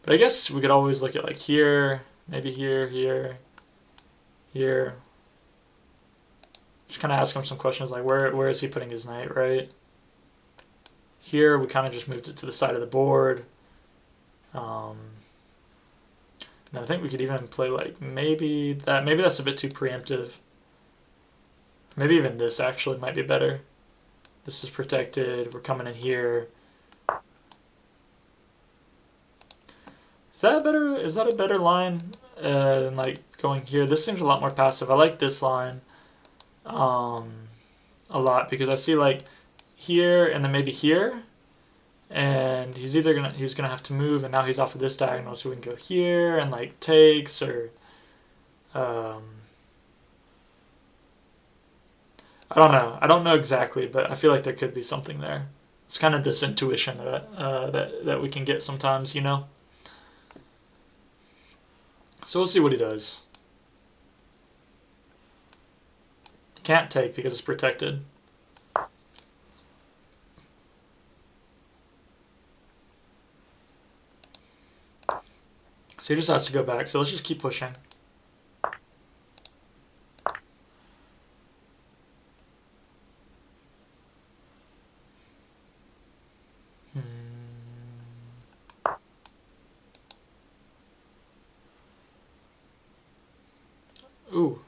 Speaker 1: But I guess we could always look at like here, maybe here, here, here. Just kind of ask him some questions like where is he putting his knight, right? Here we kind of just moved it to the side of the board. And I think we could even play like maybe that's a bit too preemptive. Maybe even this actually might be better. This is protected. We're coming in here. Is that a better line than like going here? This seems a lot more passive. I like this line a lot because I see like here and then maybe here, and he's gonna have to move, and now he's off of this diagonal, so we can go here and like takes or I don't know exactly, but I feel like there could be something there. It's kind of this intuition that we can get sometimes, you know. So we'll see what he does. Can't take because it's protected. So he just has to go back. So let's just keep pushing. Ooh.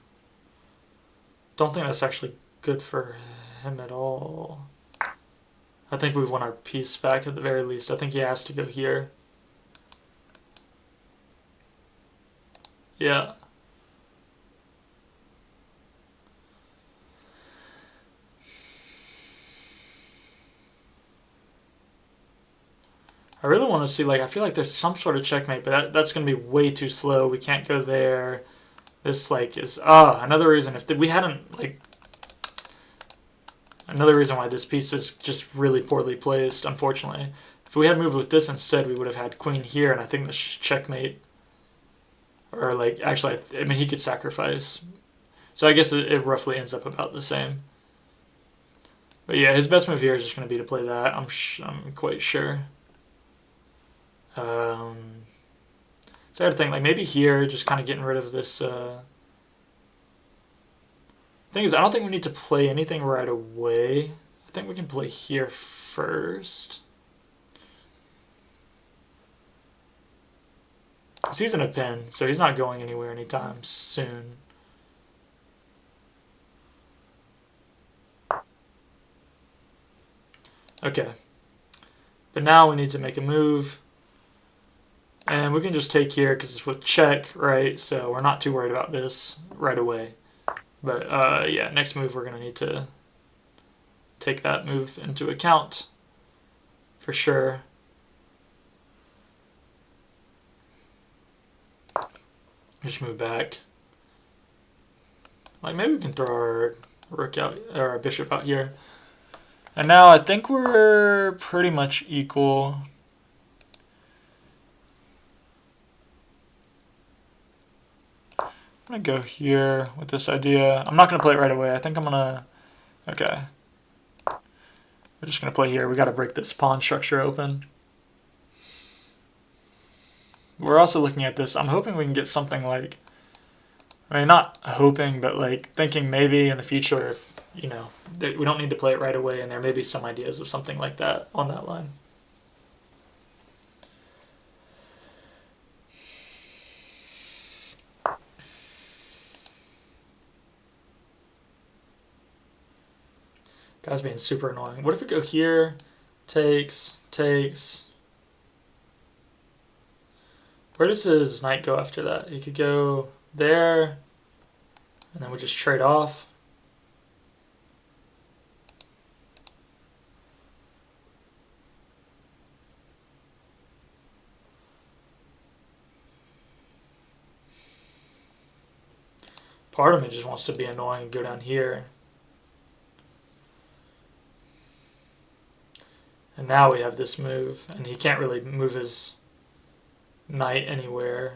Speaker 1: Don't think that's actually good for him at all. I think we've won our piece back at the very least. I think he has to go here. Yeah. I really want to see, like, I feel like there's some sort of checkmate, but that's going to be way too slow. We can't go there. This, like, is, another reason. If we hadn't, like, another reason why this piece is just really poorly placed, unfortunately. If we had moved with this instead, we would have had queen here, and I think this checkmate. Or, like, actually, I mean, he could sacrifice. So I guess it roughly ends up about the same. But yeah, his best move here is just going to be to play that. I'm quite sure. So I had to think, like, maybe here, just kind of getting rid of this. Thing is, I don't think we need to play anything right away. I think we can play here first. He's in a pin, so he's not going anywhere anytime soon. Okay. But now we need to make a move. And we can just take here because it's with check, right? So we're not too worried about this right away. But yeah, next move we're going to need to take that move into account for sure. Just move back. Like maybe we can throw our rook out or our bishop out here. And now I think we're pretty much equal. I'm gonna go here with this idea. I'm not gonna play it right away. I think I'm gonna. Okay. We're just gonna play here. We gotta break this pawn structure open. We're also looking at this. I'm hoping we can get something like, I mean, not hoping, but like thinking maybe in the future if, you know, we don't need to play it right away and there may be some ideas of something like that on that line. Guy's being super annoying. What if we go here, takes. Where does his knight go after that? He could go there, and then we just trade off. Part of me just wants to be annoying and go down here. And now we have this move, and he can't really move his knight anywhere.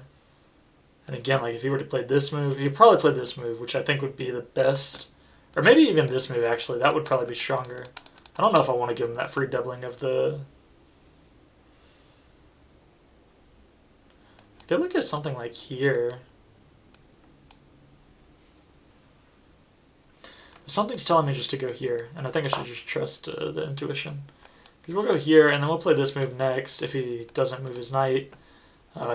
Speaker 1: And again, like if he were to play this move, he'd probably play this move, which I think would be the best. Or maybe even this move, actually. That would probably be stronger. I don't know if I want to give him that free doubling of the... I could look at something like here. Something's telling me just to go here, and I think I should just trust the intuition. Because we'll go here, and then we'll play this move next if he doesn't move his knight.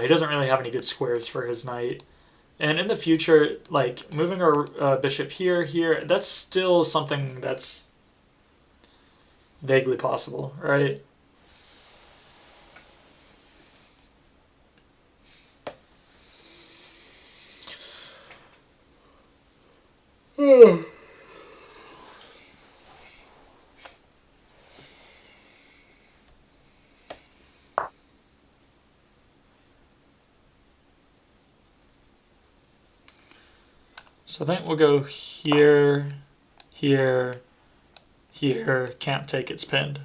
Speaker 1: He doesn't really have any good squares for his knight. And in the future, like, moving our bishop here, that's still something that's vaguely possible, right? So I think we'll go here, here, here. Can't take, it's pinned.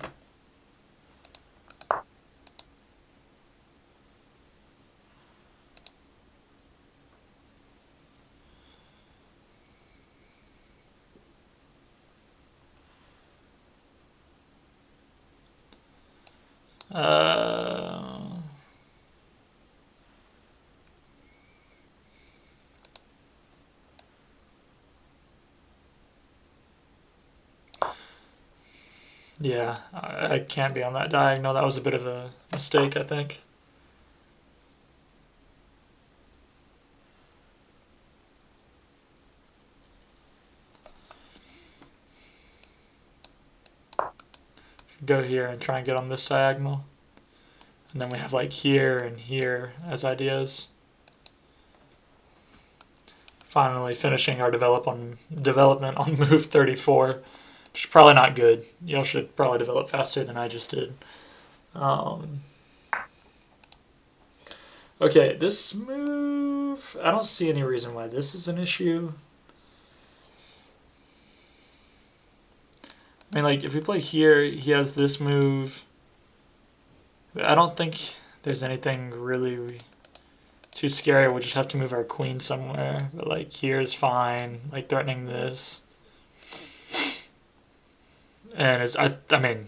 Speaker 1: Yeah, I can't be on that diagonal. That was a bit of a mistake, I think. Go here and try and get on this diagonal. And then we have like here and here as ideas. Finally finishing our development on move 34. Which is probably not good. Y'all should probably develop faster than I just did. Okay, this move, I don't see any reason why this is an issue. I mean, like, if we play here, he has this move. I don't think there's anything really too scary. We'll just have to move our queen somewhere. But, like, here's fine. Like, threatening this. And I mean,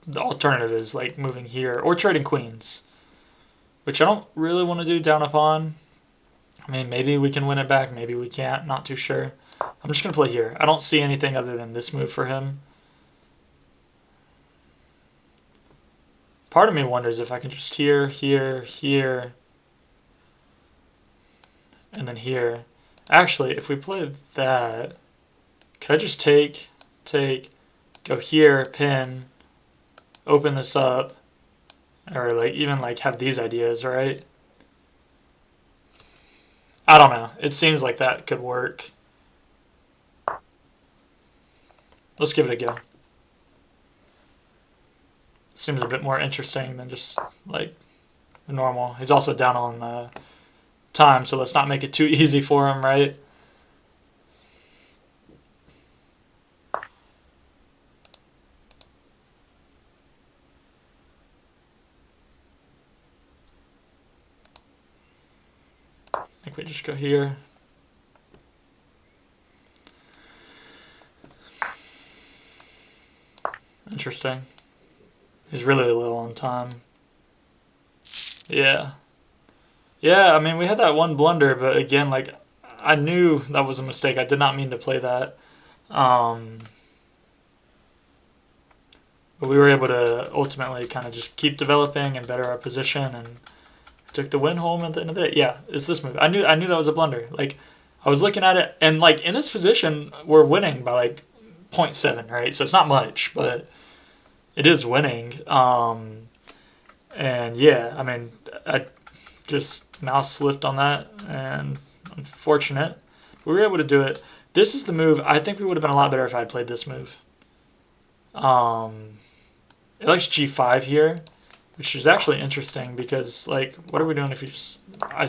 Speaker 1: the alternative is like moving here or trading queens, which I don't really want to do down a pawn. I mean, maybe we can win it back, maybe we can't, not too sure. I'm just going to play here. I don't see anything other than this move for him. Part of me wonders if I can just here, and then here. Actually, if we play that, can I just take, go here, pin, open this up, or like even like have these ideas, right? I don't know. It seems like that could work. Let's give it a go. Seems a bit more interesting than just like normal. He's also down on time, so let's not make it too easy for him, right? I think we just go here. Interesting. He's really low on time. Yeah. Yeah, I mean, we had that one blunder, but again, like, I knew that was a mistake. I did not mean to play that. But we were able to ultimately kind of just keep developing and better our position, and took the win home at the end of the day. Yeah, it's this move. I knew that was a blunder. Like, I was looking at it, and like in this position, we're winning by like 0.7, right? So it's not much, but it is winning. And yeah, I mean, I just mouse slipped on that, and unfortunate. We were able to do it. This is the move. I think we would have been a lot better if I had played this move. It likes g5 here, which is actually interesting because, like, what are we doing if you just... I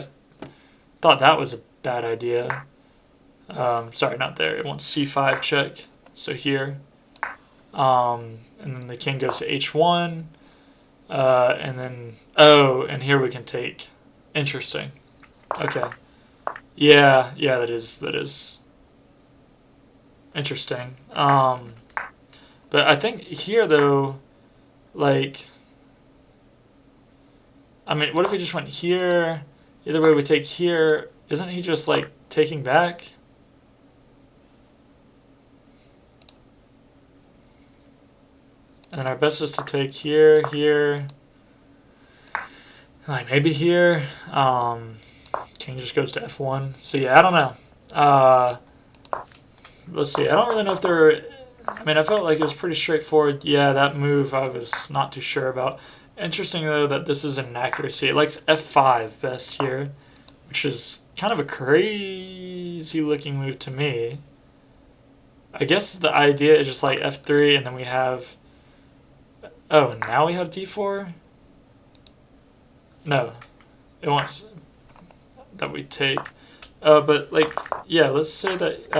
Speaker 1: thought that was a bad idea. Sorry, not there. It wants c5 check, so here. And then the king goes to h1, and then... Oh, and here we can take... Interesting. Okay. Yeah, that is interesting. But I think here, though, like, I mean, what if we just went here? Either way we take here, isn't he just, like, taking back? And our best is to take here, here, like, maybe here. King just goes to f1. So, yeah, I don't know. Let's see. I don't really know if there are... I mean, I felt like it was pretty straightforward. Yeah, that move I was not too sure about. Interesting, though, that this is an inaccuracy. It likes f5 best here, which is kind of a crazy-looking move to me. I guess the idea is just like f3, and then we have... Oh, now we have d4? No. It wants that we take. But, like, yeah, let's say that...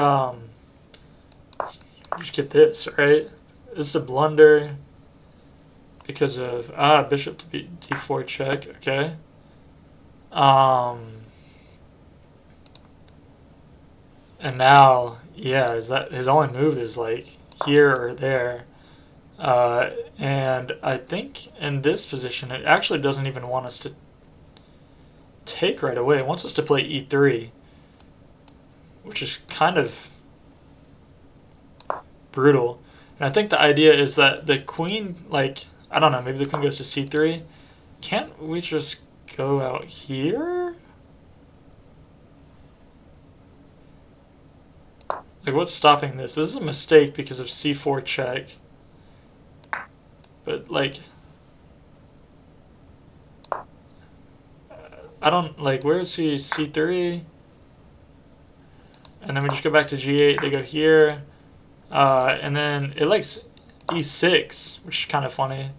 Speaker 1: just get this, right? This is a blunder because of bishop to d4 check. Okay. And now, yeah, is that his only move is like here or there, and I think in this position it actually doesn't even want us to take right away. It wants us to play e3, which is kind of brutal. And I think the idea is that the queen, like, I don't know, maybe the queen goes to c3. Can't we just go out here? Like, what's stopping this? This is a mistake because of c4 check. But, like, I don't, like, where is he? c3? And then we just go back to g8. They go here. And then it likes e6, which is kind of funny.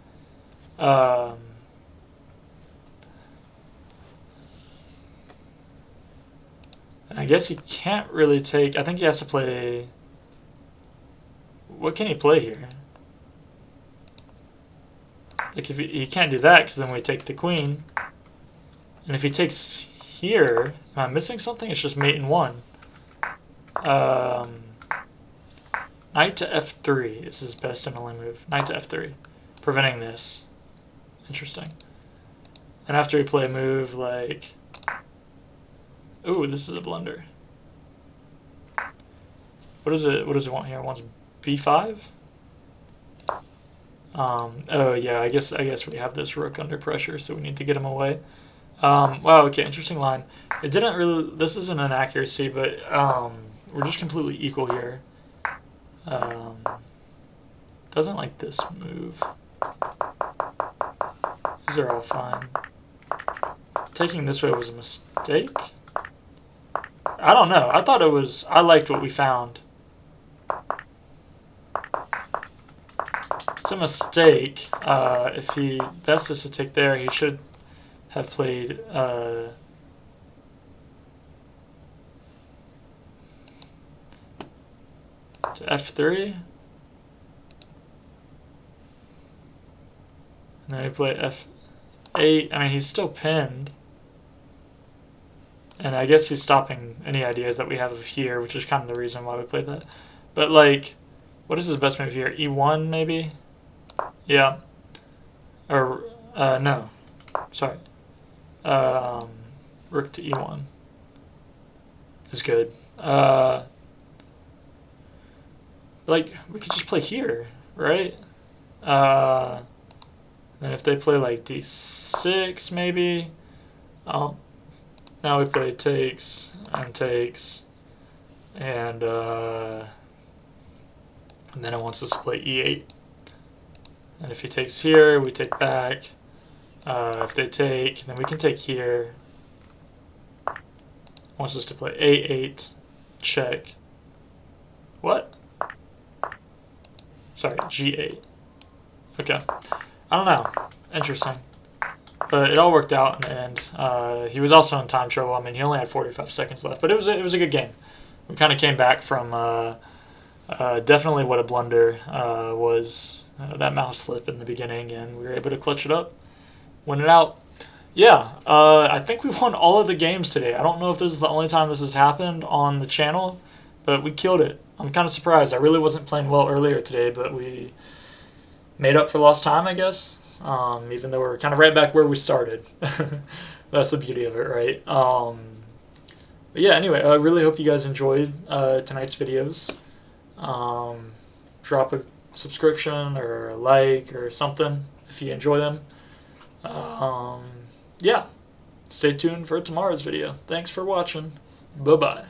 Speaker 1: And I guess he can't really take... I think he has to play... What can he play here? Like, if he can't do that, because then we take the queen. And if he takes here... Am I missing something? It's just mate in one. Knight to f3 is his best and only move. Knight to f3. Preventing this. Interesting. And after we play a move like... Ooh, this is a blunder. What does it want here? It wants b5? Oh yeah, I guess we have this rook under pressure, so we need to get him away. Wow, okay, interesting line. It didn't really... This isn't an accuracy, but we're just completely equal here. Doesn't like this move. These are all fine. Taking this way was a mistake? I don't know. I thought it was... I liked what we found. It's a mistake. If he best is to take there, he should have played to f3. And then we play f8. I mean, he's still pinned. And I guess he's stopping any ideas that we have of here, which is kind of the reason why we played that. But, like, what is his best move here? E1, maybe? Yeah. Or, no. Sorry. Rook to E1 is good. Like, we could just play here, right? Then if they play, like, D6, maybe. Oh. Now we play takes, and then it wants us to play E8. And if he takes here, we take back. If they take, then we can take here. Wants us to play A8, check. What? Sorry, G8. Okay. I don't know. Interesting. But it all worked out in the end. He was also in time trouble. I mean, he only had 45 seconds left, but it was a good game. We kind of came back from definitely what a blunder was, that mouse slip in the beginning, and we were able to clutch it up, win it out. Yeah, I think we won all of the games today. I don't know if this is the only time this has happened on the channel, but we killed it. I'm kind of surprised. I really wasn't playing well earlier today, but we made up for lost time, I guess. Even though we're kind of right back where we started. That's the beauty of it, right? But yeah, anyway, I really hope you guys enjoyed tonight's videos. Drop a subscription or a like or something if you enjoy them. Yeah, stay tuned for tomorrow's video. Thanks for watching. Bye-bye.